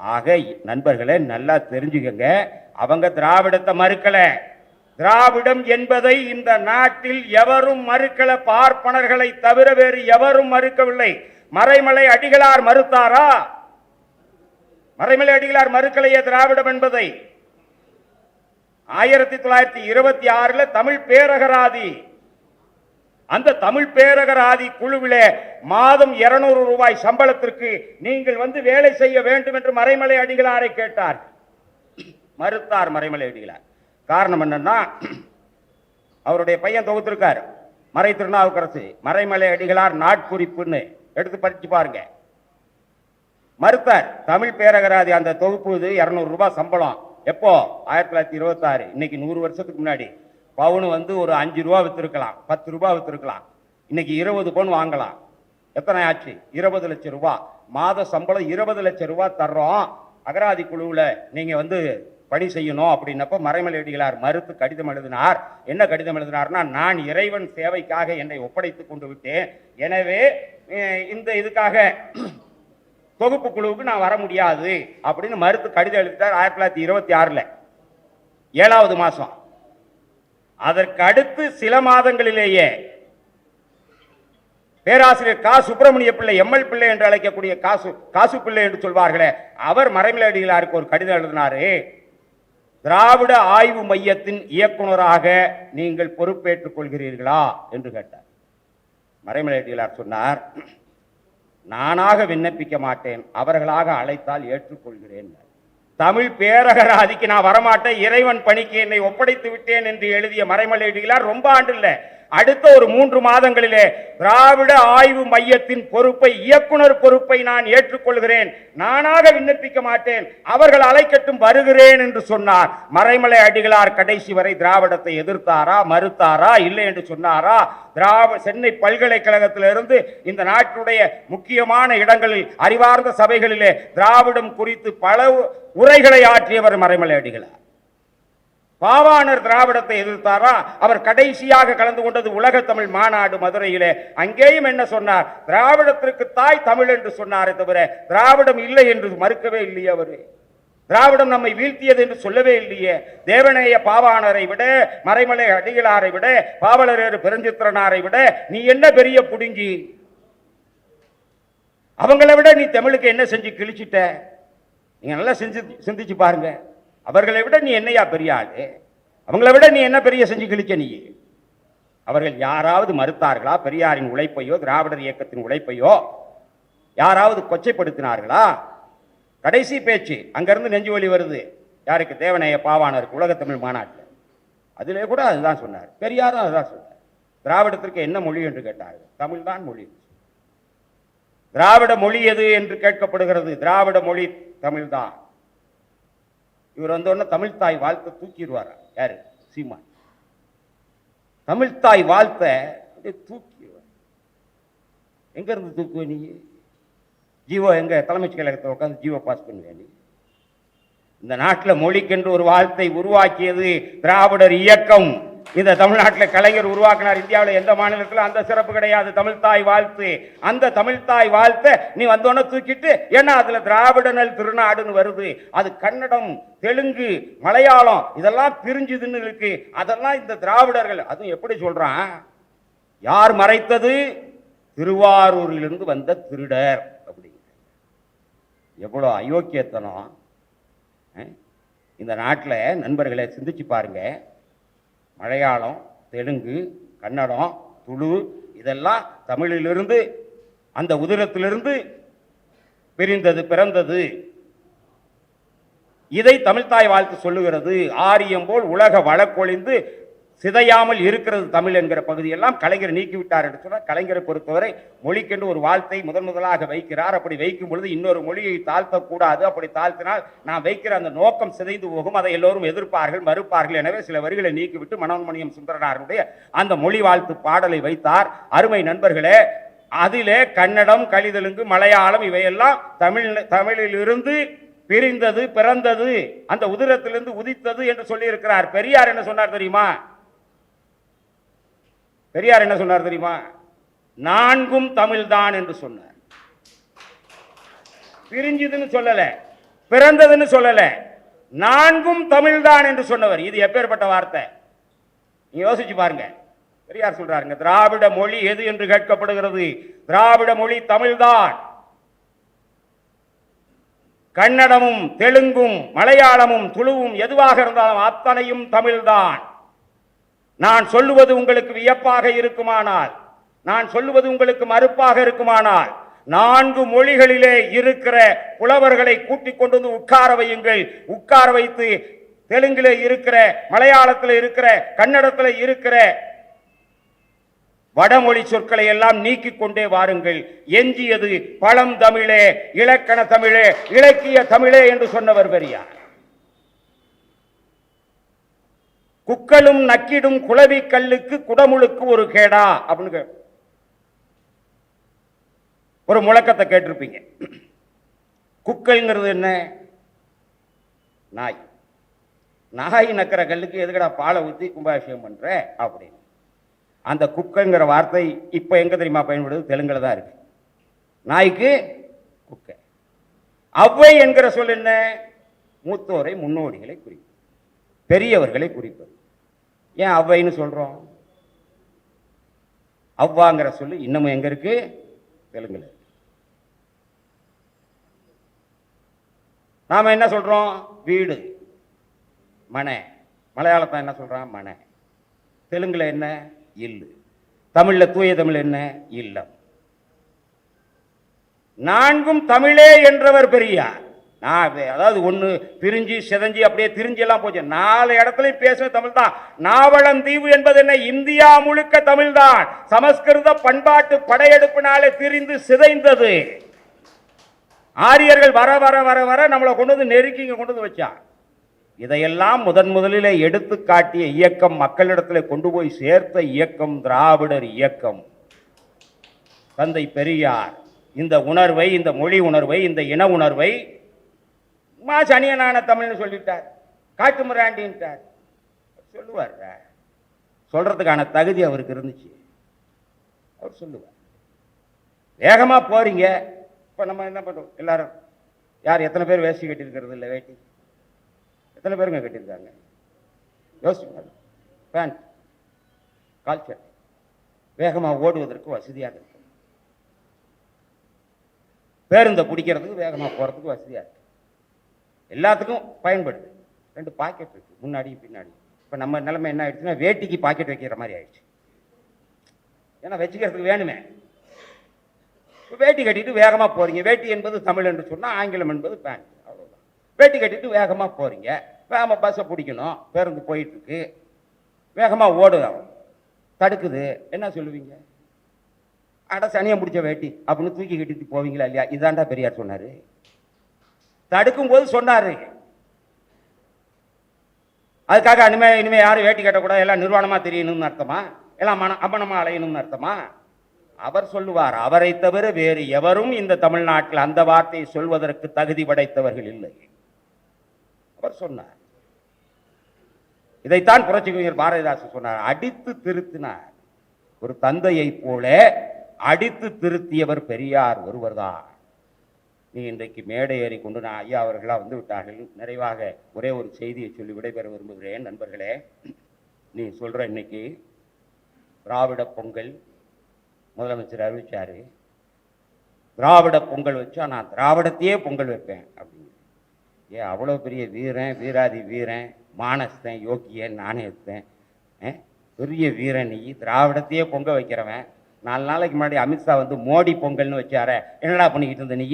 ஆக நண்பர்களே நல்லா தெரிஞ்சுக்கங்க, அவங்க திராவிடத்தை மறுக்கல. திராவிடம் என்பதை இந்த நாட்டில் எவரும் மறுக்கல, பார்ப்பனர்களை தவிர வேறு எவரும் மறுக்கவில்லை. மறைமலை அடிகளார் மறுத்தாரா? மறைமலை அடிகளார் மறுக்கலையே திராவிடம் என்பதை. 1926 தமிழ் பேரகராதி, அந்த தமிழ் பேரகராதி குழுவிலே மாதம் 200 ரூபாய் சம்பளத்திற்கு நீங்கள் வந்து வேலை செய்ய வேண்டும் என்று மறைமலை அடிகளாரை கேட்டார். மறுத்தார் மறைமலை அடிகளார். காரணம் என்னன்னா, அவருடைய பையன் தொகுத்திருக்காரு, மறை திருநாவுக்கரசு, மறைமலை அடிகளார் நாட்குறிப்புன்னு எடுத்து படிச்சு பாருங்க. மறுத்தார். தமிழ் பேரகராதி அந்த தொகுப்பு இது 200 ரூபாய் சம்பளம். எப்போ? 1926. இன்னைக்கு 100 வருஷத்துக்கு முன்னாடி. பவுன் ஒரு 5 ரூபா வித்திருக்கலாம், 10 ரூபாய் வித்திருக்கலாம். இன்னைக்கு 20 பவுன் வாங்கலாம். எத்தனை ஆச்சு? 20 லட்சம் ரூபாய். மாத சம்பளம் 20 லட்சம் ரூபாய் தர்றோம், அகராதி குழுவில் நீங்க பணி செய்யணும் அப்படின்னப்ப மறைமலை அடிகளார் மறுத்து கடிதம் எழுதினார். என்ன கடிதம் எழுதினார்னா, நான் இறைவன் சேவைக்காக என்னை ஒப்படைத்துக் கொண்டு விட்டேன், எனவே இந்த இதுக்காக தொகுப்பு குழுவுக்கு நான் வர முடியாது அப்படின்னு மறுத்து கடிதம் எழுதிட்டார். 1926 7வது மாசம். அதற்கு அடுத்து சில மாதங்களிலேயே பேராசிரியர் கா சுப்பிரமணிய பிள்ளை, எம்எல் பிள்ளை என்று அழைக்கக்கூடிய காசு பிள்ளை என்று சொல்வார்களே, அவர் மறைமலை அடிகளாருக்கு ஒரு கடிதம் எழுதினாரு. திராவிட ஆய்வு மையத்தின் இயக்குனராக நீங்கள் பொறுப்பேற்றுக் கொள்கிறீர்களா என்று கேட்டார். மறைமலை அடிகளார் சொன்னார், நானாக விண்ணப்பிக்க மாட்டேன், அவர்களாக அழைத்தால் ஏற்றுக்கொள்கிறேன். தமிழ் பேரகராதிக்கு நான் வரமாட்டேன், இறைவன் பணிக்கு என்னை ஒப்படைத்து விட்டேன் என்று எழுதிய மறைமலை அடிகளார் ரொம்ப ஆண்டு இல்லை, அடுத்த ஒரு 3 மாதங்களிலே திராவிட ஆய்வு மையத்தின் பொறுப்பை, இயக்குனர் பொறுப்பை நான் ஏற்றுக்கொள்கிறேன், நானாக விண்ணப்பிக்க மாட்டேன், அவர்கள் அழைக்கட்டும் வருகிறேன் என்று சொன்னார். மறைமலை அடிகளார் கடைசி வரை திராவிடத்தை எதிர்த்தாரா, மறுத்தாரா, இல்லை என்று சொன்னாரா? சென்னை பல்கலைக்கழகத்திலிருந்து இந்த நாட்டுடைய முக்கியமான இடங்களில், அறிவார்ந்த சபைகளிலே திராவிடம் குறித்து பல உரைகளை ஆற்றியவர் மறைமலை அடிகளார். பாவாணர் திராவிடத்தை எதிர்த்தாரா? அவர் கடைசியாக கலந்து கொண்டது உலக தமிழ் மாநாடு மதுரையிலே. அங்கேயும் என்ன சொன்னார்? திராவிடத்திற்கு தாய் தமிழ் என்று சொன்னாரே தவிர திராவிடம் இல்லை என்று மறுக்கவே இல்லையே. அவரு திராவிடம் நம்மை வீழ்த்தியது என்று சொல்லவே இல்லையே. தேவநேய பாவாணரை விட, மறைமலை அடிகளாரை விட, பாவலரேறு பெருஞ்சித்திரனாரை விட நீ என்ன பெரிய புடுங்கி? அவங்களை விட நீ தமிழுக்கு என்ன செஞ்சு கிழிச்சிட்ட? நீங்க நல்லா சிந்திச்சு பாருங்க. அவர்களை விட நீ என்னையா பெரிய ஆளு? அவங்களை விட நீ என்ன பெரிய செஞ்சு கிழிச்ச நீ? அவர்கள் யாராவது மறுத்தார்களா? பெரியாரின் உழைப்பையோ திராவிடர் இயக்கத்தின் உழைப்பையோ யாராவது கொச்சைப்படுத்தினார்களா? கடைசி பேச்சு அங்கிருந்து நெஞ்சு வலி வருது. யாருக்கு? தேவநேய பாவாணருக்கு உலக தமிழ் மாநாட்டில். அதிலே கூட அதுதான் சொன்னார். பெரியாரும் அதுதான் சொன்னார். திராவிடத்திற்கு என்ன மொழி என்று கேட்டார்கள். தமிழ் தான் மொழி. திராவிட மொழி எது என்று கேட்கப்படுகிறது. திராவிட மொழி தமிழ்தான். இவர் வந்தோடனே தமிழ்தாய் வாழ்த்தை தூக்கிடுவாரா? யாரு? சீமான். தமிழ்தாய் வாழ்த்தை தூக்கிடுவார். எங்க இருந்து தூக்குவ நீ? ஜீவோ எங்க தலைமைச் கழகத்தை உட்காந்து ஜீவோ பாஸ் பண்ணுவேன் நீ? இந்த நாட்டில் மொழிக்கென்று ஒரு வாழ்த்தை உருவாக்கியது திராவிடர் இயக்கம். இந்த தமிழ்நாட்டில் கலைஞர் உருவாக்கினார். இந்தியாவில் எந்த மாநிலத்தில் அந்த சிறப்பு கிடையாது. தமிழ்தாய் வாழ்த்து. அந்த தமிழ்தாய் வாழ்த்தை நீ வந்தோன்னு தூக்கிட்டு, ஏன்னா அதுல திராவிடனல் திருநாடுன்னு வருது. அது கன்னடம், தெலுங்கு, மலையாளம் இதெல்லாம் பிரிஞ்சுதுன்னு இருக்கு. அதெல்லாம் இந்த திராவிடர்கள். அதுவும் எப்படி சொல்றான்? யார் மறைத்தது? திருவாரூரிலிருந்து வந்த திருடர் அப்படிங்க. எவ்வளோ அயோக்கியத்தனம் இந்த நாட்டில்! நண்பர்களை சிந்திச்சு பாருங்க. மலையாளம், தெலுங்கு, கன்னடம், துளு இதெல்லாம் தமிழிலிருந்து, அந்த உதிரத்திலிருந்து பிறந்தது. இதை தமிழ்தாய் வாழ்த்து சொல்லுகிறது. ஆரியம் போல் உலக வழக்கொழிந்து சிதையாமல் இருக்கிறது தமிழ் என்கிற பகுதியெல்லாம் கலைஞர் நீக்கிவிட்டார் என்று சொன்னால், கலைஞரை பொறுத்தவரை மொழிக்கென்று ஒரு வாழ்த்தை முதலாக வைக்கிறார். அப்படி வைக்கும் பொழுது இன்னொரு மொழியை தாழ்த்தக்கூடாது. அப்படி தாழ்த்தினால் நான் வைக்கிற அந்த நோக்கம் சிதைந்து போகும். அதை எல்லோரும் எதிர்ப்பார்கள், மறுப்பார்கள். எனவே சில வரிகளை நீக்கிவிட்டு மனோன்மணியம் சுந்தரனாருடைய அந்த மொழி வாழ்த்து பாடலை வைத்தார். அருமை நண்பர்களே, அதிலே கன்னடம், கலிதெலுங்கு, மலையாளம் இவையெல்லாம் தமிழிலிருந்து பிரிந்தது, பிறந்தது, அந்த உதிரத்திலிருந்து உதித்தது என்று சொல்லி இருக்கிறார். பெரியார் என்ன சொன்னார் தெரியுமா? பெரியார் என்ன சொன்னார் தெரியுமா? நான்கும் தமிழ்தான் என்று சொன்னார். பிரிஞ்சதுன்னு சொல்லல, பிறந்ததுன்னு சொல்லல, நான்கும் தமிழ்தான் என்று சொன்னவர். இது எப்பேற்பட்ட வார்த்தை நீங்க யோசிச்சு பாருங்க. பெரியார் சொல்றாருங்க, திராவிட மொழி எது என்று கேட்கப்படுகிறது. திராவிட மொழி தமிழ்தான். கன்னடமும், தெலுங்கும், மலையாளமும், துளுவும் எதுவாக இருந்தாலும் அத்தனையும் தமிழ்தான். நான் சொல்லுவது உங்களுக்கு வியப்பாக இருக்குமானால், நான் சொல்லுவது உங்களுக்கு மறுப்பாக இருக்குமானால், 4 மொழிகளிலே இருக்கிற புலவர்களை கூட்டிக் கொண்டு வந்து உட்கார வையுங்கள். உட்கார வைத்து தெலுங்குல இருக்கிற, மலையாளத்தில் இருக்கிற, கன்னடத்தில் இருக்கிற வடமொழி சொற்களை எல்லாம் நீக்கிக் கொண்டே வாருங்கள். எஞ்சியது பழம் தமிழே, இலக்கண தமிழே, இலக்கிய தமிழே என்று சொன்னவர் பெரியார். குக்களும் நக்கிடும் குளவி கல்லுக்கு குடமுழுக்கு ஒரு கேடா அப்படின்னு ஒரு முழக்கத்தை கேட்டிருப்பீங்க. குக்கள்ங்கிறது என்ன? நாய். நாய் நக்கிற கல்லுக்கு எதுக்கடா பாலை ஊற்றி கும்பாபிஷேகம் பண்ற அப்படின்னு. அந்த குக்கங்கிற வார்த்தை இப்ப எங்க தெரியுமா பயன்படுது? தெலுங்குல தான் இருக்கு. நாய்க்கு குக்க. அவ்வை என்கிற சொல் என்ன? மூத்தோரை, முன்னோடிகளை குறிப்பது, பெரியவர்களை குறிப்பது. ஏன் அவ்வைன்னு சொல்றோம்? அவ்வாங்கிற சொல்லு இன்னமும் எங்க இருக்கு? தெலுங்குல. நாம என்ன சொல்றோம்? வீடு, மனை. மலையாளத்தை என்ன சொல்றான்? மனை. தெலுங்குல என்ன? இல்லு. தமிழ்ல, தூய தமிழ் என்ன? இல்லம். நான்கும் தமிழே என்றவர் பெரியார். அதாவது ஒண்ணு பிரிஞ்சு சிதஞ்சி அப்படியே திரிஞ்சு எல்லாம் போச்சு. 4 இடத்துலையும் பேசுற தமிழ் தான். நாவலந்தீவு என்பது என்ன? இந்தியா முழுக்க தமிழ் தான். சமஸ்கிருத பண்பாட்டு படையெடுப்பினாலே திரிந்து சிதைந்தது. ஆரியர்கள் வர வர வர வர நம்மளை கொண்டு வந்து நெருக்கி கொண்டு வந்து வச்சா. இதையெல்லாம் முதலிலே எடுத்து காட்டிய இயக்கம், மக்களிடத்தில் கொண்டு போய் சேர்த்த இயக்கம் திராவிடர் இயக்கம். தந்தை பெரியார் இந்த உணர்வை, இந்த மொழி உணர்வை, இந்த இன உணர்வை சனியனான தமிழ்னு சொல்லிட்டார், காட்டு மிராண்டின்ட்டார். சொல்லுவார், சொல்றதுக்கான தகுதி அவருக்கு இருந்துச்சு. அவர் சொல்லுவார். வேகமா போறீங்க. இப்ப நம்ம என்ன பண்றோம்? எல்லாரும் யார் எத்தனை பேர் வேஷ்டி கட்டியிருக்கிறது இல்லை? வேட்டி எத்தனை பேருங்க கட்டியிருக்காங்க? யோசிச்சு. பேண்ட், கால் சட்டை. வேகமா ஓடுவதற்கு வசதியாக இருக்கு. பேருந்தை பிடிக்கிறதுக்கு, வேகமா போறதுக்கு வசதியா இருக்கு. எல்லாத்துக்கும் பயன்படுது. 2 பாக்கெட் இருக்கு, முன்னாடியும் பின்னாடி. இப்ப நம்ம நிலைமை என்ன ஆயிடுச்சுன்னா, வேட்டிக்கு பாக்கெட் வைக்கிற மாதிரி ஆயிடுச்சு. ஏன்னா வச்சுக்கிறதுக்கு வேணுமே. வேட்டி கட்டிட்டு வேகமா போறீங்க. வேட்டி என்பது தமிழ் என்று சொன்னா, ஆங்கிலம் என்பது பேண்ட். அவ்வளவுதான். வேட்டி கட்டிட்டு வேகமா போறீங்க. வேகமா பஸ்ஸை பிடிக்கணும், பேருந்து போயிட்டு இருக்கு, வேகமா ஓடுது, தடுக்குது. என்ன சொல்லுவீங்க? அட சனியை முடிச்ச வேட்டி அப்படின்னு தூக்கி கட்டிட்டு போவீங்களா இல்லையா? இதாண்டா பெரியார் சொன்னாரு. தடுக்கும் போது சொன்னாரு. அதுக்காக இனிமே யாரும் வேட்டி கட்டக்கூடாது, எல்லாம் நிர்வாணமா தெரியணும்னு அர்த்தமா? எல்லாம் அம்மனமா அலையணும்னு அர்த்தமா? அவர் சொல்லுவார், அவரை தவிர வேறு எவரும் இந்த தமிழ்நாட்டில் அந்த வார்த்தையை சொல்வதற்கு தகுதி படைத்தவர்கள் இல்லை. அவர் சொன்னார். இதைத்தான் புரட்சி கவிஞர் பாரதிதாசன் சொன்னார். அடித்து திருத்தினார். ஒரு தந்தையை போல அடித்து திருத்தியவர் பெரியார் ஒருவர்தான். நீ இன்றைக்கு மேடை ஏறி கொண்டு நான் ஐயா அவர்களாக வந்து விட்டார்கள். நிறைவாக ஒரே ஒரு செய்தியை சொல்லி விடைபெற விரும்புகிறேன். நண்பர்களே, நீ சொல்ற இன்னைக்கு திராவிட பொங்கல் முதலமைச்சர் அறிவிச்சாரு. திராவிட பொங்கல் வச்சா நான் திராவிடத்தையே பொங்கல் வைப்பேன் அப்படின்னு. ஏன் அவ்வளோ பெரிய வீரன், வீராதி வீரன், மானஸ்தன், யோக்கியன், நாணயத்தன், பெரிய வீரன், நீ திராவிடத்தையே பொங்க வைக்கிறவன். 4 நாளைக்கு முன்னாடி அமித்ஷா வந்து மோடி பொங்கல்னு வச்சார. என்னடா பண்ணிக்கிட்டு இருந்த நீ?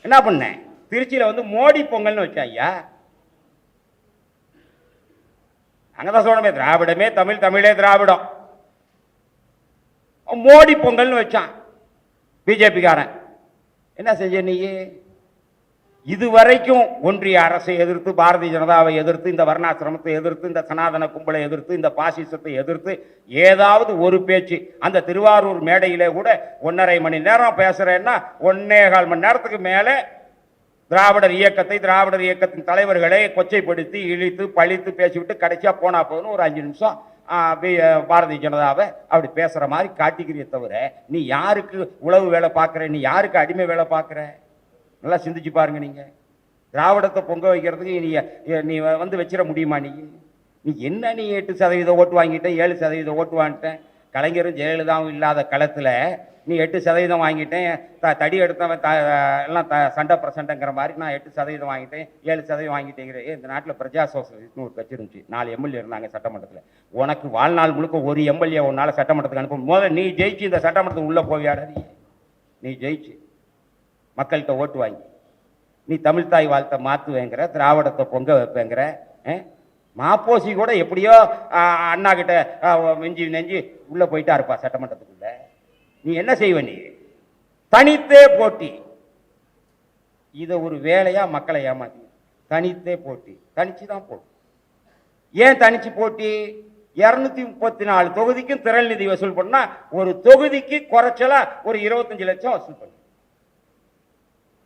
என்ன பண்ண? திருச்சியில வந்து மோடி பொங்கல்னு வச்சா ஐயா. அங்கதான் சொல்லணுமே, திராவிடமே தமிழ், தமிழே திராவிடம். மோடி பொங்கல்னு வச்சான் பிஜேபிக்காரன். என்ன செஞ்ச நீ? இதுவரைக்கும் ஒன்றிய அரசை எதிர்த்து, பாரதிய ஜனதாவை எதிர்த்து, இந்த வர்ணாசிரமத்தை எதிர்த்து, இந்த சனாதன கும்பலை எதிர்த்து, இந்த பாசிசத்தை எதிர்த்து ஏதாவது ஒரு பேச்சு அந்த திருவாரூர் மேடையிலே கூட 1.5 மணி நேரம் பேசுறேன்னா 1.25 மணி நேரத்துக்கு மேலே திராவிடர் இயக்கத்தை, திராவிடர் இயக்கத்தின் தலைவர்களை கொச்சைப்படுத்தி இழித்து பழித்து பேசிவிட்டு கடைசியா போனா போதுன்னு ஒரு 5 நிமிஷம் பாரதிய ஜனதாவை அப்படி பேசுற மாதிரி காட்டிக்கிறிய தவிர, நீ யாருக்கு உளவு வேலை பார்க்கிற? நீ யாருக்கு அடிமை வேலை பார்க்கிற? நல்லா சிந்திச்சு பாருங்க. நீங்க திராவிடத்தை பொங்க வைக்கிறதுக்கு நீ வந்து வச்சிட முடியுமா? நீ என்ன? நீ 8% ஓட்டு வாங்கிட்டேன், 7% ஓட்டு வாங்கிட்டேன். கலைஞரும் ஜெயலலிதாவும் இல்லாத களத்துல நீ 8% வாங்கிட்டேன், தடி எடுத்தவன் எல்லாம் சண்டை பிரசண்டைங்கிற மாதிரி நான் 8% வாங்கிட்டேன், 7% வாங்கிட்டேங்கிற. இந்த நாட்டில் பிரஜா சோசலிஸ்ட்னு ஒரு கட்சி இருந்துச்சு. 4 எம்எல்ஏ இருந்தாங்க சட்டமன்றத்தில். உனக்கு வாழ்நாள் முழுக்க ஒரு எம்எல்ஏ உன்னால சட்டமன்றத்துக்கு அனுப்ப முதல்ல நீ ஜெயிச்சு இந்த சட்டமன்றத்துக்கு உள்ள போவியாட? நீ ஜெயிச்சு மக்கள்கிட்ட ஓட்டு வாங்கி நீ தமிழ் தாய் வாழ்த்தை மாற்றுவேங்கிற, திராவிடத்தை பொங்க வைப்பேங்கிற, மாப்போசி கூட எப்படியோ அண்ணா கிட்ட நெஞ்சு நெஞ்சு உள்ள போயிட்டா இருப்பா சட்டமன்றத்துக்குள்ள. நீ என்ன செய்வ? நீ தனித்தே போட்டி. இதை ஒரு வேலையா மக்களை ஏமாத்தி தனித்தே போட்டி. தனிச்சு தான் போட்டி. ஏன் தனிச்சு போட்டி? 234 தொகுதிக்கும் திரள் நிதி வசூல் பண்ணா ஒரு தொகுதிக்கு குறைச்சலா ஒரு 25 லட்சம் வசூல் பண்ண.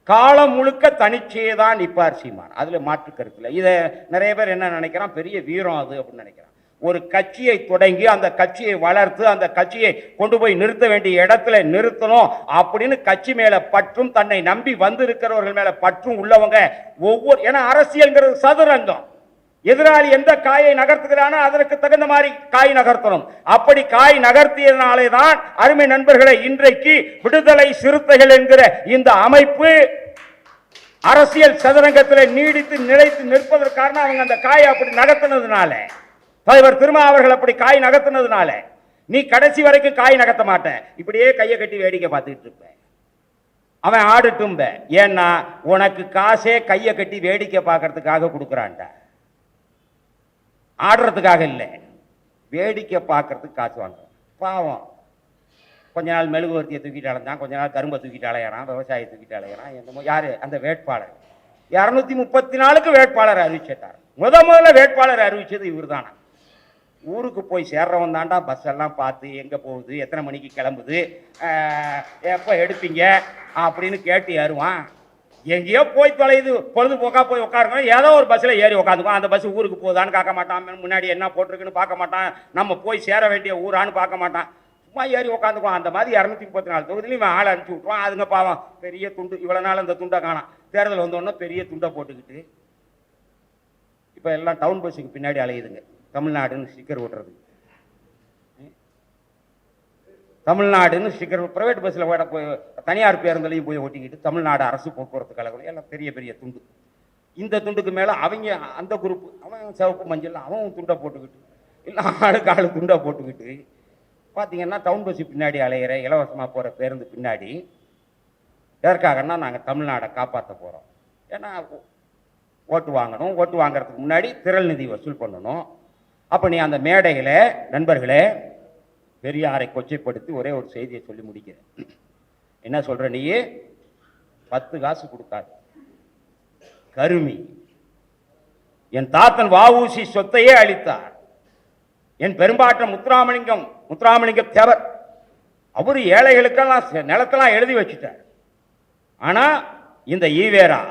காலம் முழுக்க தனிச்சே தான் நிப்பார் சீமான். அதுல மாற்று கருத்துல. இதை நிறைய பேர் என்ன நினைக்கிறான், பெரிய வீரம் அது அப்படின்னு நினைக்கிறான். ஒரு கட்சியை தொடங்கி அந்த கட்சியை வளர்த்து அந்த கட்சியை கொண்டு போய் நிறுத்த வேண்டிய இடத்துல நிறுத்தணும் அப்படின்னு கட்சி மேல பற்றும் தன்னை நம்பி வந்து இருக்கிறவர்கள் மேல பற்றும் உள்ளவங்க ஒவ்வொரு, ஏன்னா அரசியல்ங்கிறது சதுரங்கம். எதிராளி எந்த காயை நகர்த்துகிறானோ அதற்கு தகுந்த மாதிரி காய் நகர்த்தணும். அப்படி காய் நகர்த்தியதனாலே தான் அருமை நண்பர்களை இன்றைக்கு விடுதலை சிறுத்தைகள் என்கிற இந்த அமைப்பு அரசியல் சதுரங்கத்தில் நீடித்து நிலைத்து நிற்பதற்கான அவங்க அந்த காயை அப்படி நகர்த்தினதுனால, தலைவர் திருமாவர்கள் அப்படி காய் நகர்த்தினதுனால நீ கடைசி வரைக்கும் காய் நகர்த்த மாட்டேன். இப்படியே கையை கட்டி வேடிக்கை பார்த்துக்கிட்டு இருப்ப. அவன் ஆடட்டும். ஏன்னா உனக்கு காசே கையை கட்டி வேடிக்கை பார்க்கறதுக்காக கொடுக்குறான்டா, ஆடுறதுக்காக இல்லை, வேடிக்கை பார்க்கறதுக்கு காசு வாங்குறான். பாவம். கொஞ்ச நாள் மெழுகுவர்த்தியை தூக்கிட்டு அலைஞ்சான், கொஞ்ச நாள் கரும்பை தூக்கிட்டு அலையிறான், விவசாயத்தை தூக்கிட்டு அலையிறான். என்னமோ யாரு அந்த வேட்பாளர் 234க்கு வேட்பாளர் அறிவிச்சிட்டார். முதல்ல வேட்பாளர் அறிவிச்சது இவர் தானா. ஊருக்கு போய் சேர்றவன் தாண்டா பஸ் எல்லாம் பார்த்து எங்க போகுது, எத்தனை மணிக்கு கிளம்புது, எப்போ எடுப்பீங்க அப்படின்னு கேட்டு ஏறுவான். எங்கேயோ போய் தொலைது, பொழுதுபோக்கா போய் உட்காருங்க, ஏதோ ஒரு பஸ்ஸில் ஏறி உட்காந்துக்குவோம். அந்த பஸ் ஊருக்கு போகுதான்னு பார்க்க மாட்டான், முன்னாடி என்ன போட்டிருக்குன்னு பார்க்க மாட்டான், நம்ம போய் சேர வேண்டிய ஊரான்னு பார்க்க மாட்டான், சும்மா ஏறி உட்காந்துக்குவான். அந்த மாதிரி 234 தொகுதியிலும் இவன் ஆளை அனுப்பிச்சி விட்டுருவான். அதுங்க பாவம் பெரிய துண்டு, இவ்வளோ நாள் அந்த துண்டை காணாம். தேர்தல் வந்தோடனே பெரிய துண்டை போட்டுக்கிட்டு இப்போ எல்லாம் டவுன் பஸ்ஸுக்கு பின்னாடி அலையுதுங்க. தமிழ்நாடுன்னு ஸ்டிக்கர் ஓட்டுறது, தமிழ்நாடுன்னு ஸ்டிக்கர் பிரைவேட் பஸ்ஸில் போய் தனியார் பேருந்துலையும் போய் ஓட்டிக்கிட்டு தமிழ்நாடு அரசு போக்குவரத்து கழகம் எல்லாம் பெரிய பெரிய துண்டு. இந்த துண்டுக்கு மேலே அவங்க அந்த குரூப், அவன் சிவப்பு மஞ்சள் அவன் துண்டை போட்டுக்கிட்டு, இல்லை ஆளுக்கு ஆளு துண்டை போட்டுக்கிட்டு பார்த்தீங்கன்னா டவுன் பஸ்ஸு பின்னாடி அலையிற இலவசமாக போகிற பேருந்து பின்னாடி எதற்காகன்னா நாங்கள் தமிழ்நாடை காப்பாற்ற போகிறோம். ஏன்னா ஓட்டு வாங்கணும், ஓட்டு வாங்கிறதுக்கு முன்னாடி திரள் நிதி வசூல் பண்ணணும். அப்போ நீ அந்த மேடையில் நண்பர்களே பெரியாரை கொச்சைப்படுத்தி ஒரே ஒரு செய்தியை சொல்லி முடிக்கிறேன். என்ன சொல்ற? நீ 10 காசு கொடுக்காது கருமி. என் தாத்தன் வஉசி சொத்தையே அளித்தார். என் பெரும்பாட்டன் முத்துராமலிங்க தேவர் அவரு ஏழைகளுக்கெல்லாம் நிலத்தெல்லாம் எழுதி வச்சுட்டார். ஆனா இந்த ஈவேரா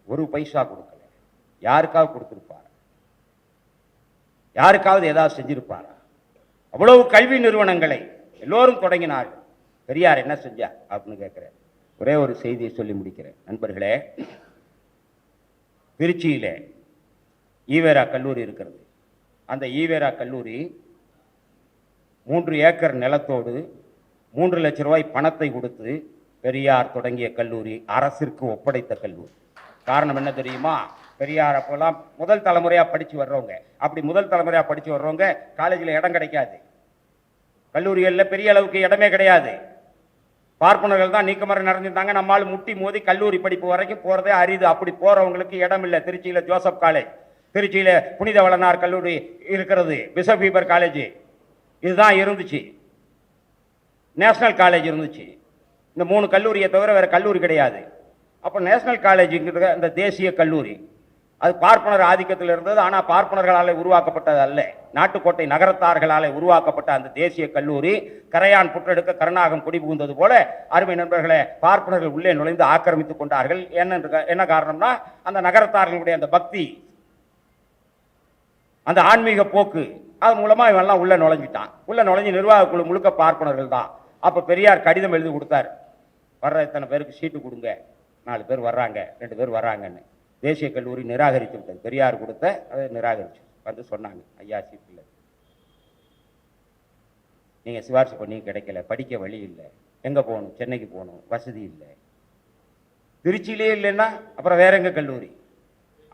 ஒரு பைசா கொடுக்கல. யாருக்காவது கொடுத்திருப்பார்? யாருக்காவது ஏதாவது செஞ்சிருப்பாரா? அவ்வளவு கல்வி நிறுவனங்களை எல்லோரும் தொடங்கினார்கள். பெரியார் என்ன செஞ்சார் அப்படின்னு கேட்கிறேன். ஒரே ஒரு செய்தியை சொல்லி முடிக்கிறேன். நண்பர்களே, திருச்சியில ஈவேரா கல்லூரி இருக்கிறது. அந்த ஈவேரா கல்லூரி 3 ஏக்கர் நிலத்தோடு 3 லட்சம் ரூபாய் பணத்தை கொடுத்து பெரியார் தொடங்கிய கல்லூரி அரசிற்கு ஒப்படைத்த கல்லூரி. காரணம் என்ன தெரியுமா? பெரியார் அப்போல்லாம் முதல் தலைமுறையாக படித்து வர்றவங்க, அப்படி முதல் தலைமுறையாக படித்து வர்றவங்க காலேஜில் இடம் கிடைக்காது, கல்லூரிகளில் பெரிய அளவுக்கு இடமே கிடையாது. பார்ப்பனர்கள் தான் நீக்கமர நிறைஞ்சிருந்தாங்க. நம்மால் முட்டி மோதி கல்லூரி படிப்பு வரைக்கும் போகிறதே அரிது. அப்படி போகிறவங்களுக்கு இடம் இல்லை. திருச்சியில் ஜோசப் காலேஜ், திருச்சியில் புனித வளனார் கல்லூரி இருக்கிறது, பிஷப் ஹீபர் காலேஜ் இதுதான் இருந்துச்சு, நேஷனல் காலேஜ் இருந்துச்சு. இந்த 3 கல்லூரியை தவிர வேறு கல்லூரி கிடையாது. அப்போ நேஷனல் காலேஜுங்கிறது அந்த தேசிய கல்லூரி, அது பார்ப்பனர் ஆதிக்கத்தில் இருந்தது. ஆனால் பார்ப்பனர்களால் உருவாக்கப்பட்டது அல்ல, நாட்டுக்கோட்டை நகரத்தார்களால் உருவாக்கப்பட்ட அந்த தேசிய கல்லூரி கரையான் புற்றெடுக்க கருணாகம் குடி புகுந்தது போல அருமை நண்பர்களை பார்ப்பனர்கள் உள்ளே நுழைந்து ஆக்கிரமித்துக் கொண்டார்கள். என்ன காரணம்னா அந்த நகரத்தார்களுடைய அந்த பக்தி, அந்த ஆன்மீக போக்கு, அது மூலமா இவெல்லாம் உள்ள நுழைஞ்சிட்டான். உள்ள நுழைஞ்சு நிர்வாக குழு முழுக்க பார்ப்பனர்கள் தான். அப்ப பெரியார் கடிதம் எழுதி கொடுத்தார், வர்ற இத்தனை பேருக்கு சீட்டு கொடுங்க, 4 பேர் வர்றாங்க, 2 பேர் வர்றாங்கன்னு. தேசிய கல்லூரி நிராகரித்து விட்டது. பெரியார் கொடுத்த அதை நிராகரிச்சு வந்து சொன்னாங்க, ஐயா சீட்டு இல்லை, நீங்க சிபாரிசு பண்ணி கிடைக்கல, படிக்க வழி இல்லை, எங்க போகணும், சென்னைக்கு போகணும், வசதி இல்லை, திருச்சியிலே இல்லைன்னா அப்புறம் வேற எங்க கல்லூரி.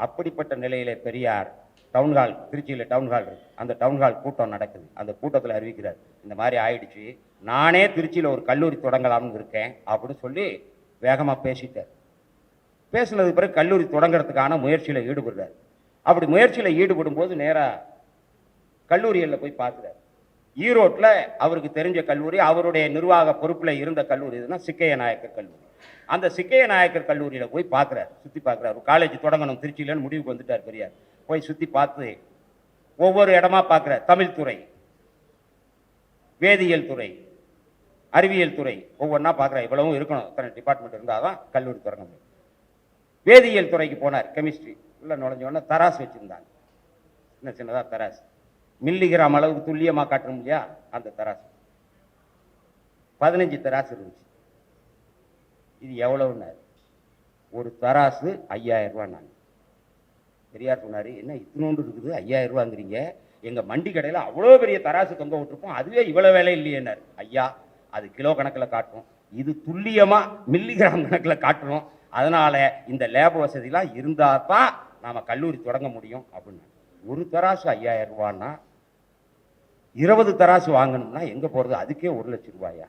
அப்படிப்பட்ட நிலையில பெரியார் டவுன்ஹால், திருச்சியில் டவுன்ஹால் இருக்கு, அந்த டவுன்ஹால் கூட்டம் நடக்குது. அந்த கூட்டத்தில் அறிவிக்கிறார், இந்த மாதிரி ஆயிடுச்சு, நானே திருச்சியில் ஒரு கல்லூரி தொடங்கலாம்னு இருக்கேன் அப்படின்னு சொல்லி வேகமாக பேசிட்டார். பேசினதுக்கு பிறகு கல்லூரி தொடங்கிறதுக்கான முயற்சியில் ஈடுபடுறார். அப்படி முயற்சியில் ஈடுபடும் போது நேராக கல்லூரிகளில் போய் பார்க்குறாரு. ஈரோட்டில் அவருக்கு தெரிஞ்ச கல்லூரி, அவருடைய நிர்வாக பொறுப்பில் இருந்த கல்லூரி எதுனா சிக்கைய நாயக்கர் கல்லூரி. அந்த சிக்கைய நாயக்கர் கல்லூரியில் போய் பார்க்குறாரு, சுற்றி பார்க்குறாரு. காலேஜ் தொடங்கணும் திருச்சியிலன்னு முடிவுக்கு வந்துட்டார் பெரியார். போய் சுற்றி பார்த்து ஒவ்வொரு இடமா பார்க்குறார். தமிழ் துறை, வேதியியல் துறை, அறிவியல் துறை ஒவ்வொன்றா பார்க்குறாரு. இவ்வளவும் இருக்கணும், இத்தனை டிபார்ட்மெண்ட் இருந்தால் தான் கல்லூரி தொடங்க முடியும். வேதியியல் துறைக்கு போனார். கெமிஸ்ட்ரி உள்ள நுழைஞ்சோடனே தராசு வச்சுருந்தாங்க, சின்ன சின்னதாக தராசு, மில்லிகிராம் அளவுக்கு துல்லியமாக காட்டணும் இல்லையா, அந்த தராசு 15 தராசு இருந்துச்சு. இது எவ்வளவுன்னாரு. ஒரு தராசு 5000 ரூபா. நான் பெரியார் சொன்னார், என்ன இத்தினோண்டு இருக்குது 5000 ரூபாங்கிறீங்க, எங்கள் மண்டி கடையில் அவ்வளோ பெரிய தராசு தொங்க விட்டுருப்போம், அதுவே இவ்வளோ வேலை இல்லையேன்னாரு. ஐயா, அது கிலோ கணக்கில் காட்டும், இது துல்லியமாக மில்லிகிராம் கணக்கில் காட்டணும், அதனால இந்த லேப் வசதிலாம் இருந்தால் தான் நாம் கல்லூரி தொடங்க முடியும் அப்படின்னு. ஒரு தராசு 5000 ரூபான்னா 20 தராசு வாங்கணும்னா எங்கே போகிறது, அதுக்கே 1,00,000 ரூபாயா,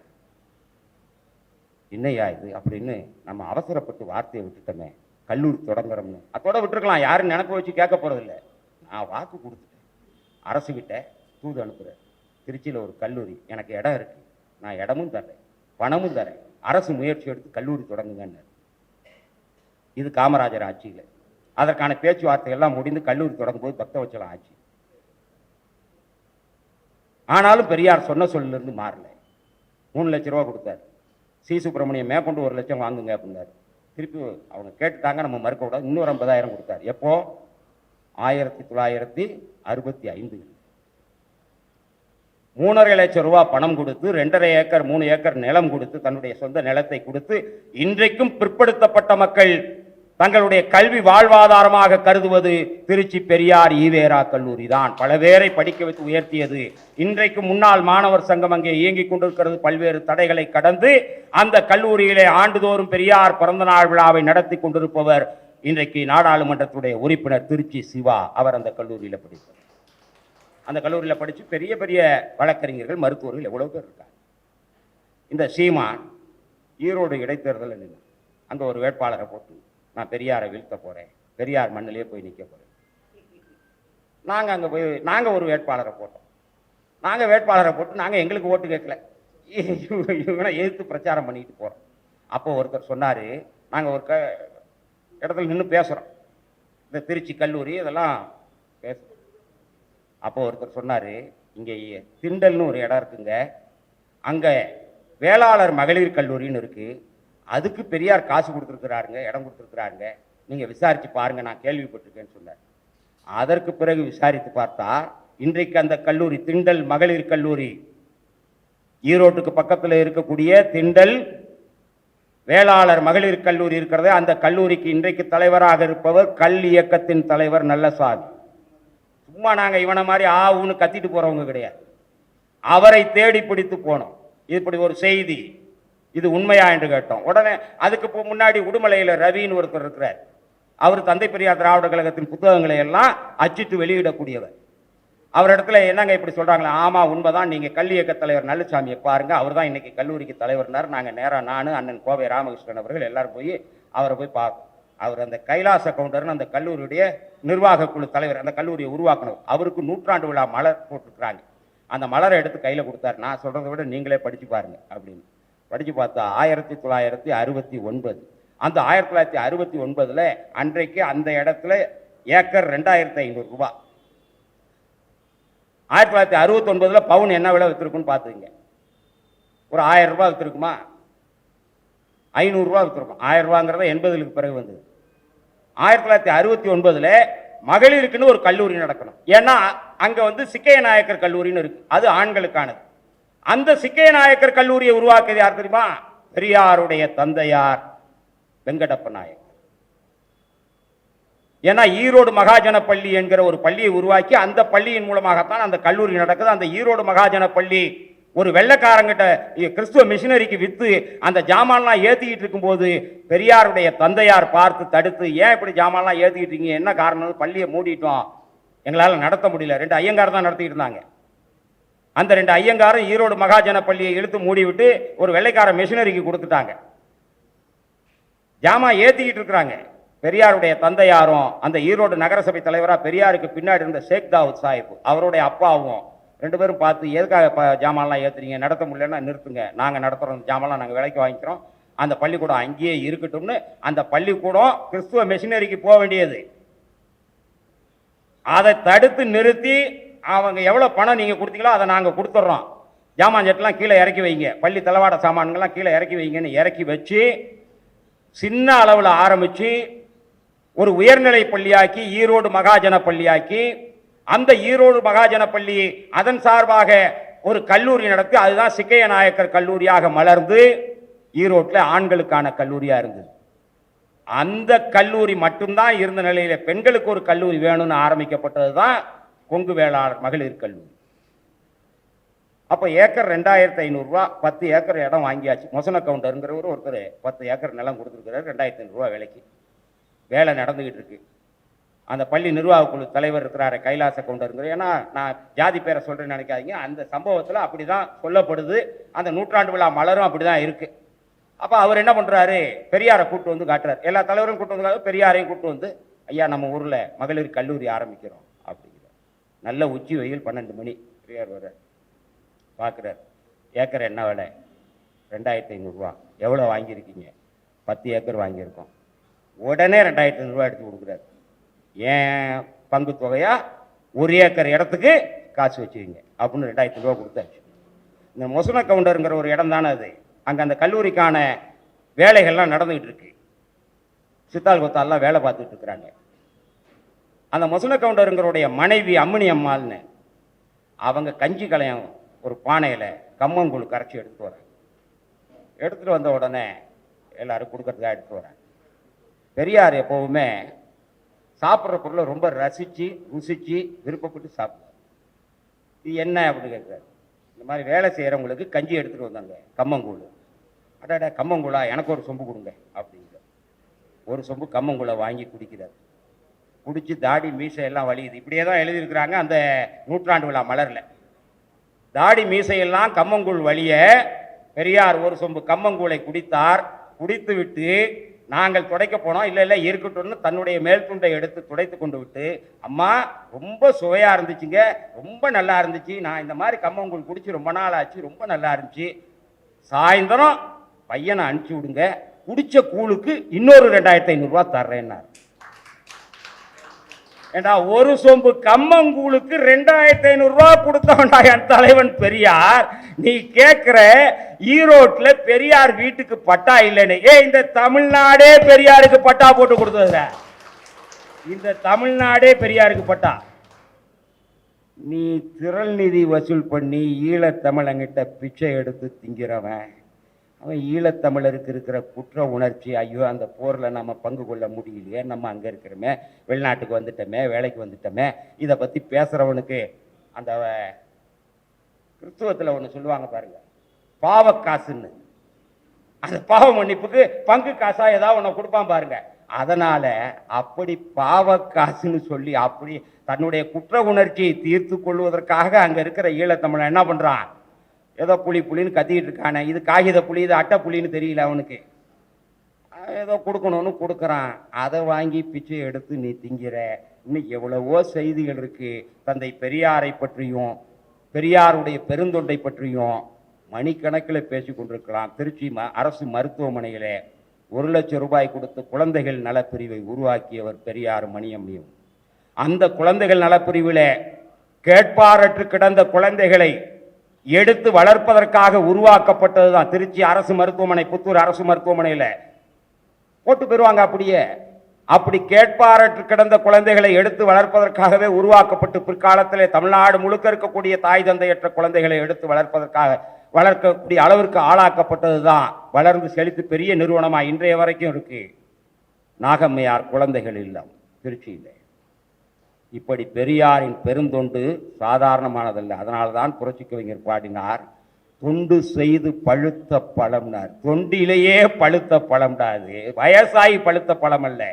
என்னையா இது அப்படின்னு நம்ம அவசரப்பட்டு வார்த்தையை விட்டுட்டோமே, கல்லூரி தொடங்குறோம்னு. அதோட விட்டுருக்கலாம், யாரும் நினைப்ப வச்சு கேட்க போகிறதில்ல. நான் வாக்கு கொடுத்துட்டேன், அரசுகிட்ட தூது அனுப்புகிறேன், திருச்சியில் ஒரு கல்லூரி, எனக்கு இடம் இருக்குது, நான் இடமும் தர்றேன், பணமும் தரேன், அரசு முயற்சி எடுத்து கல்லூரி தொடங்குங்கன்னு. இது காமராஜர் ஆட்சியில். அதற்கான பேச்சுவார்த்தைகள்லாம் முடிந்து கல்லூரி தொடங்கும் போது பக்தவச்சலம் ஆட்சி. ஆனாலும் பெரியார் சொன்ன சொல்லிலிருந்து மாறல. 3 லட்சம் ரூபா கொடுத்தாரு. சி சுப்பிரமணியம் மேற்கொண்டு 1 லட்சம் வாங்குங்க அப்படின்னாரு. திருப்பி அவங்க கேட்டுட்டாங்க, நம்ம மறுக்க விடாது, இன்னொரு 50,000 கொடுத்தாரு. எப்போ? 1965. 3,5 லட்சம் ரூபா பணம் கொடுத்து 2,5 ஏக்கர் 3 ஏக்கர் நிலம் கொடுத்து, தன்னுடைய சொந்த நிலத்தை கொடுத்து, இன்றைக்கும் பிற்படுத்தப்பட்ட மக்கள் தங்களுடைய கல்வி வாழ்வாதாரமாக கருதுவது திருச்சி பெரியார் ஈவேரா கல்லூரி தான். பல பேரை படிக்க வைத்து உயர்த்தியது. இன்றைக்கு முன்னாள் மாணவர் சங்கம் அங்கே இயங்கிக் கொண்டிருக்கிறது. பல்வேறு தடைகளை கடந்து அந்த கல்லூரியிலே ஆண்டுதோறும் பெரியார் பிறந்தநாள் விழாவை நடத்தி கொண்டிருப்பவர் இன்றைக்கு நாடாளுமன்றத்துடைய உறுப்பினர் திருச்சி சிவா. அவர் அந்த கல்லூரியில் படித்தார். அந்த கல்லூரியில் படித்து பெரிய பெரிய வழக்கறிஞர்கள், மருத்துவர்கள் எவ்வளோ பேர் இருக்காங்க. இந்த சீமான் ஈரோடு இடைத்தேர்தல் நின்று அங்கே ஒரு வேட்பாளரை போட்டு, நான் பெரியாரை வீழ்த்த போகிறேன், பெரியார் மண்ணிலே போய் நிற்க போகிறேன். நாங்கள் அங்கே போய் நாங்கள் ஒரு வேட்பாளரை போட்டோம். நாங்கள் வேட்பாளரை போட்டு நாங்கள் எங்களுக்கு ஓட்டு கேட்கல, இவனை எதிர்த்து பிரச்சாரம் பண்ணிட்டு போகிறோம். அப்போ ஒருத்தர் சொன்னார், நாங்கள் ஒரு இடத்துல நின்று பேசுகிறோம், இந்த திருச்சி கல்லூரி இதெல்லாம் பேசுகிறோம். அப்போ ஒருத்தர் சொன்னார், இங்கே திண்டல்னு ஒரு இடம் இருக்குங்க, அங்கே வேளாளர் மகளிர் கல்லூரின்னு இருக்குது, அதுக்கு பெரியார் காசு கொடுத்துருக்குறாருங்க, இடம் கொடுத்துருக்குறாருங்க, நீங்கள் விசாரித்து பாருங்கள், நான் கேள்விப்பட்டிருக்கேன்னு சொன்னார். அதற்கு பிறகு விசாரித்து பார்த்தா இன்றைக்கு அந்த கல்லூரி திண்டல் மகளிர் கல்லூரி, ஈரோட்டுக்கு பக்கத்தில் இருக்கக்கூடிய திண்டல் வேளாளர் மகளிர் கல்லூரி இருக்கிறது. அந்த கல்லூரிக்கு இன்றைக்கு தலைவராக இருப்பவர் கல் இயக்கத்தின் தலைவர் நல்லசாமி. சும்மா நாங்கள் இவனை மாதிரி ஆவுன்னு கத்திட்டு போகிறவங்க கிடையாது. அவரை தேடி பிடித்து போனோம். இப்படி ஒரு செய்தி, இது உண்மையா என்று கேட்டோம். உடனே அதுக்கு முன்னாடி உடுமலையில் ரவின்னு ஒருத்தர் இருக்கிறார். அவர் தந்தை பெரியார் திராவிட கழகத்தின் புத்தகங்களை எல்லாம் அச்சிட்டு வெளியிடக்கூடியவர். அவரிடத்துல என்னங்க இப்படி சொல்றாங்களே, ஆமா உண்மைதான், நீங்க கல்வி இயக்க தலைவர் நல்லசாமியை பாருங்க, அவர் தான் இன்னைக்கு கல்லூரிக்கு தலைவர்னார். நாங்கள் நேராக நான், அண்ணன் கோவை ராமகிருஷ்ணன் அவர்கள் எல்லாரும் போய் அவரை போய் பார்ப்போம். அவர் அந்த கைலாச கவுண்டர்னு அந்த கல்லூரியுடைய நிர்வாக குழு தலைவர், அந்த கல்லூரியை உருவாக்கணும். அவருக்கு 100ஆண்டு விழா மலர் போட்டிருக்கிறாங்க. அந்த மலரை எடுத்து கையில் கொடுத்தாரு. நான் சொல்றதை விட நீங்களே படிச்சு பாருங்க அப்படின்னு. படித்து பார்த்தா 1969. அந்த 1969 அன்றைக்கு அந்த இடத்துல ஏக்கர் 2,500 ரூபாய். 1969 பவுன் என்ன விலை விற்றுருக்குன்னு பார்த்துங்க. ஒரு 1000 ரூபாய் விற்றுருக்குமா? 500 ரூபாய் விற்றுருக்கும். 1000 ரூபாங்கிறத 80க்கு பிறகு வந்தது. 1969 மகளிருக்குன்னு ஒரு கல்லூரி நடக்கணும். ஏன்னா அங்க சிக்கைய நாயக்கர் கல்லூரின்னு இருக்கு, அது ஆண்களுக்கானது. அந்த சிக்கைய நாயக்கர் கல்லூரியை உருவாக்கியது யார் தெரியுமா? பெரியாருடைய தந்தையார் வெங்கடப்ப நாயக்கர். ஏன்னா ஈரோடு மகாஜன பள்ளி என்கிற ஒரு பள்ளியை உருவாக்கி அந்த பள்ளியின் மூலமாகத்தான் அந்த கல்லூரி நடக்குது. அந்த ஈரோடு மகாஜன பள்ளி ஒரு வெள்ளைக்காரங்கிட்ட கிறிஸ்துவ மிஷினரிக்கு வித்து அந்த ஜாமான்லாம் ஏற்றிக்கிட்டு இருக்கும்போது பெரியாருடைய தந்தையார் பார்த்து தடுத்து, ஏன் இப்படி ஜாமான்லாம் ஏற்றிக்கிட்டு இருக்கீங்க, என்ன காரணம், பள்ளியை மூடிட்டோம், எங்களால் நடத்த முடியல. 2 ஐயங்கார் தான் நடத்திக்கிட்டு இருந்தாங்க. அந்த 2 ஐயங்காரும் ஈரோடு மகாஜன பள்ளியை இழுத்து மூடிவிட்டு ஒரு வெள்ளைக்கார மிஷினரிக்கு கொடுத்துட்டாங்க. ஜாமா ஏற்றிக்கிட்டு இருக்கிறாங்க. பெரியாருடைய தந்தையாரும் அந்த ஈரோடு நகரசபை தலைவரா பெரியாருக்கு பின்னாடி இருந்த ஷேக் தாவூத் சாஹிப் அவருடைய அப்பாவும் 2 பேரும் பார்த்து எதுக்காக ஜாமான்லாம் ஏற்றுறீங்க, நடத்த முடியலன்னா நிறுத்துங்க, நாங்கள் நடத்துகிறோம், ஜாமான்லாம் நாங்கள் விலைக்கு வாங்கிக்கிறோம், அந்த பள்ளிக்கூடம் அங்கேயே இருக்கட்டும்னு அந்த பள்ளிக்கூடம் கிறிஸ்துவ மிஷினரிக்கு போக வேண்டியது. அதை தடுத்து நிறுத்தி அவங்க எவ்வளோ பணம் நீங்கள் கொடுத்தீங்களோ அதை நாங்கள் கொடுத்துட்றோம், ஜாமான் செட்டெலாம் கீழே இறக்கி வைங்க, பள்ளி தளவாட சாமான்கள்லாம் கீழே இறக்கி வைங்கன்னு இறக்கி வச்சு சின்ன அளவில் ஆரம்பித்து ஒரு உயர்நிலை பள்ளியாக்கி ஈரோடு மகாஜன பள்ளியாக்கி அந்த ஈரோடு மகாஜன பள்ளி அதன் சார்பாக ஒரு கல்லூரி நடத்தி அதுதான் சிக்கைய நாயக்கர் கல்லூரியாக மலர்ந்து ஈரோட்டில் ஆண்களுக்கான கல்லூரியாக இருந்தது. அந்த கல்லூரி மட்டும்தான் இருந்த நிலையில பெண்களுக்கு ஒரு கல்லூரி வேணும்னு ஆரம்பிக்கப்பட்டது தான் கொங்கு வேளாளர் மகளிர் கல்லூரி. அப்போ ஏக்கர் 2500 ரூபா, 10 ஏக்கர் இடம் வாங்கியாச்சு. மொசன கவுண்டருங்கிறவர் ஒருத்தர் 10 ஏக்கர் நிலம் கொடுத்துருக்கிறார், 2500 ரூபா விலைக்கு. வேலை நடந்துகிட்டு இருக்கு. அந்த பள்ளி நிர்வாக குழு தலைவர் இருக்கிறாரு கைலாச கவுண்டருங்கிற, ஏன்னா நான் ஜாதி பேரை சொல்றேன்னு நினைக்காதீங்க, அந்த சம்பவத்தில் அப்படிதான் சொல்லப்படுது, அந்த நூற்றாண்டு விழா மலரும் அப்படிதான் இருக்கு. அப்போ அவர் என்ன பண்றாரு, பெரியாரை கூட்டு வந்து காட்டுறாரு, எல்லா தலைவரும் கூட்டு வந்து பெரியாரையும் கூட்டு வந்து, ஐயா நம்ம ஊர்ல மகளிர் கல்லூரி ஆரம்பிக்கிறோம் அப்படிங்கிறார். நல்ல உச்சி வெயில் 12 மணி, பெரியார் வர்றார், பார்க்குறார், ஏக்கர் என்ன விலை, 2500 ரூபா, எவ்வளோ வாங்கியிருக்கீங்க, 10 ஏக்கர் வாங்கியிருக்கோம். உடனே 2500 ரூபா எடுத்து கொடுக்குறாரு. ஏன் பங்கு தொகையா 1 ஏக்கர் இடத்துக்கு காசு வச்சுக்கிங்க அப்படின்னு 2500 ரூபா கொடுத்தாச்சு. இந்த மொசன கவுண்டருங்கிற ஒரு இடம் தானே அது, அங்கே அந்த கல்லூரிக்கான வேலைகள்லாம் நடந்துகிட்டு இருக்கு, சித்தால் கொத்தாலாம் வேலை பார்த்துட்டு இருக்கிறாங்க. அந்த மொசன கவுண்டருங்கிறோடைய மனைவி அம்மணி அம்மாள்னு அவங்க கஞ்சி கலையம் ஒரு பானையில் கம்மங்கூழ் கரைச்சி எடுத்துட்டு வராங்க. எடுத்துகிட்டு வந்த உடனே எல்லாரும் கொடுக்கறதுக்காக எடுத்துட்டு வராங்க. பெரியார் எப்போவுமே சாப்பிட்ற பொருளை ரொம்ப ரசித்து ருசித்து விருப்பப்பட்டு சாப்பிடுவார். இது என்ன அப்படின்னு கேட்குறாரு. இந்த மாதிரி வேலை செய்கிறவங்களுக்கு கஞ்சி எடுத்துகிட்டு வந்தாங்க கம்மங்கூழ். அடாடா கம்மங்கூழா, எனக்கு ஒரு சொம்பு கொடுங்க அப்படிங்கிற. ஒரு சொம்பு கம்மங்கூழை வாங்கி குடிக்கிறார். குடித்து தாடி மீசையெல்லாம் வலியுது. இப்படியே தான் எழுதியிருக்கிறாங்க அந்த நூற்றாண்டு விழா மலரில். தாடி மீசையெல்லாம் கம்மங்கூழ் வலிய பெரியார் ஒரு சொம்பு கம்மங்கூழை குடித்தார். குடித்து விட்டு நாங்கள் துடைக்க போனோம், இல்லை இல்லை இருக்கட்டும்னு தன்னுடைய மேல் துண்டை எடுத்து துடைத்து கொண்டு விட்டு, அம்மா ரொம்ப சுவையாக இருந்துச்சுங்க, ரொம்ப நல்லா இருந்துச்சு, நான் இந்த மாதிரி கம்மங்கூழ் குடிச்சு ரொம்ப நாள் ஆச்சு, ரொம்ப நல்லா இருந்துச்சு, சாயந்தரம் பையனை அனுப்பிச்சி விடுங்க, குடிச்ச கூழுக்கு இன்னொரு 2500 ரூபா தர்றேன்னார். ஏண்டா ஒரு சொம்பு கம்மங்கூழுக்கு 2500 ரூபா கொடுத்தவன்டா என் தலைவன் பெரியார். நீ கேட்கிற ஈரோட்ல பெரியார் வீட்டுக்கு பட்டா இல்லைன்னு. இந்த தமிழ்நாடே பெரியாருக்கு பட்டா போட்டு கொடுத்தது, இந்த தமிழ்நாடே பெரியாருக்கு பட்டா. நீ திரள் நிதி வசூல் பண்ணி ஈழத்தமிழங்கிட்ட பிச்சை எடுத்து திங்கிறவன், அவன் ஈழத்தமிழருக்கு இருக்கிற குற்ற உணர்ச்சி, ஐயோ அந்த போரில் நம்ம பங்கு கொள்ள முடியலையே, நம்ம அங்கே இருக்கிறோமே, வெளிநாட்டுக்கு வந்துட்டோமே, வேலைக்கு வந்துட்டோமே, இதை பற்றி பேசுகிறவனுக்கு அந்த கிறிஸ்துவத்தில் ஒன்று சொல்லுவாங்க பாருங்க, பாவக்காசுன்னு. அந்த பாவ மன்னிப்புக்கு பங்கு காசா ஏதாவது ஒன்று கொடுப்பான் பாருங்க. அதனால அப்படி பாவக்காசுன்னு சொல்லி அப்படி தன்னுடைய குற்ற உணர்ச்சியை தீர்த்து கொள்வதற்காக அங்கே இருக்கிற ஈழத்தமிழன் என்ன பண்ணுறான், ஏதோ புலின்னு கத்திக்கிட்டு இருக்கானே, இது காகித புலி, இது அட்டை புலின்னு தெரியல அவனுக்கு, ஏதோ கொடுக்கணும்னு கொடுக்குறான். அதை வாங்கி பிச்சை எடுத்து நீ திங்கிற. இன்னும் எவ்வளவோ செய்திகள் இருக்கு. தந்தை பெரியாரை பற்றியும் பெரியாருடைய பெருந்தொண்டை பற்றியும் மணிக்கணக்கில் பேசி கொண்டிருக்கலாம். திருச்சி அரசு மருத்துவமனையில் 1 லட்சம் ரூபாய் கொடுத்து குழந்தைகள் நலப்பிரிவை உருவாக்கியவர் பெரியார் மணியம்மையும். அந்த குழந்தைகள் நலப்பிரிவில் கேட்பாரற்று கிடந்த குழந்தைகளை எடுத்து வளர்ப்பதற்காக உருவாக்கப்பட்டது தான் திருச்சி அரசு மருத்துவமனை. புத்தூர் அரசு மருத்துவமனையில் போட்டு பெறுவாங்க. அப்படியே அப்படி கேட்பாரற்று கிடந்த குழந்தைகளை எடுத்து வளர்ப்பதற்காகவே உருவாக்கப்பட்டு பிற்காலத்தில் தமிழ்நாடு முழுக்க இருக்கக்கூடிய தாய் தந்தையற்ற குழந்தைகளை எடுத்து வளர்க்கக்கூடிய அளவிற்கு ஆளாக்கப்பட்டது தான். வளர்ந்து செழித்து பெரிய நிறுவனமாக இன்றைய வரைக்கும் இருக்கு நாகம்மையார் குழந்தைகள் இல்லம் திருச்சியில். இப்படி பெரியாரின் பெருந்தொண்டு சாதாரணமானதல்ல. அதனால்தான் புரட்சி கவிஞர் பாடினார், தொண்டு செய்து பழுத்த பழம்னார். தொண்டிலேயே பழுத்த பழம்டாது, வயசாகி பழுத்த பழம் அல்ல,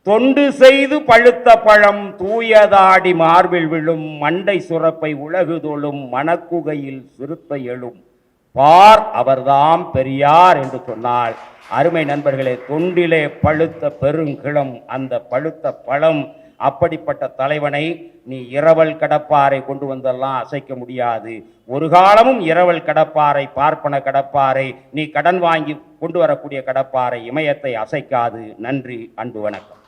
தொண்டு செய்து பழுத்த பழம். தூயதாடி மார்பில் விழும் மண்டை சுரப்பை உலகு தொழும் மணக்குகையில் சிறுத்தை எழும் பார் அவர்தாம் பெரியார் என்று சொன்னால் அருமை நண்பர்களே, தொண்டிலே பழுத்த பெருங்கிளம், அந்த பழுத்த பழம். அப்படிப்பட்ட தலைவனை நீ இரவல் கடப்பாரை கொண்டு வந்தெல்லாம் அசைக்க முடியாது. ஒரு காலமும் இரவல் கடப்பாரை, பார்ப்பன கடப்பாரை, நீ கடன் வாங்கி கொண்டு வரக்கூடிய கடப்பாரை இமயத்தை அசைக்காது. நன்றி, அன்பு, வணக்கம்.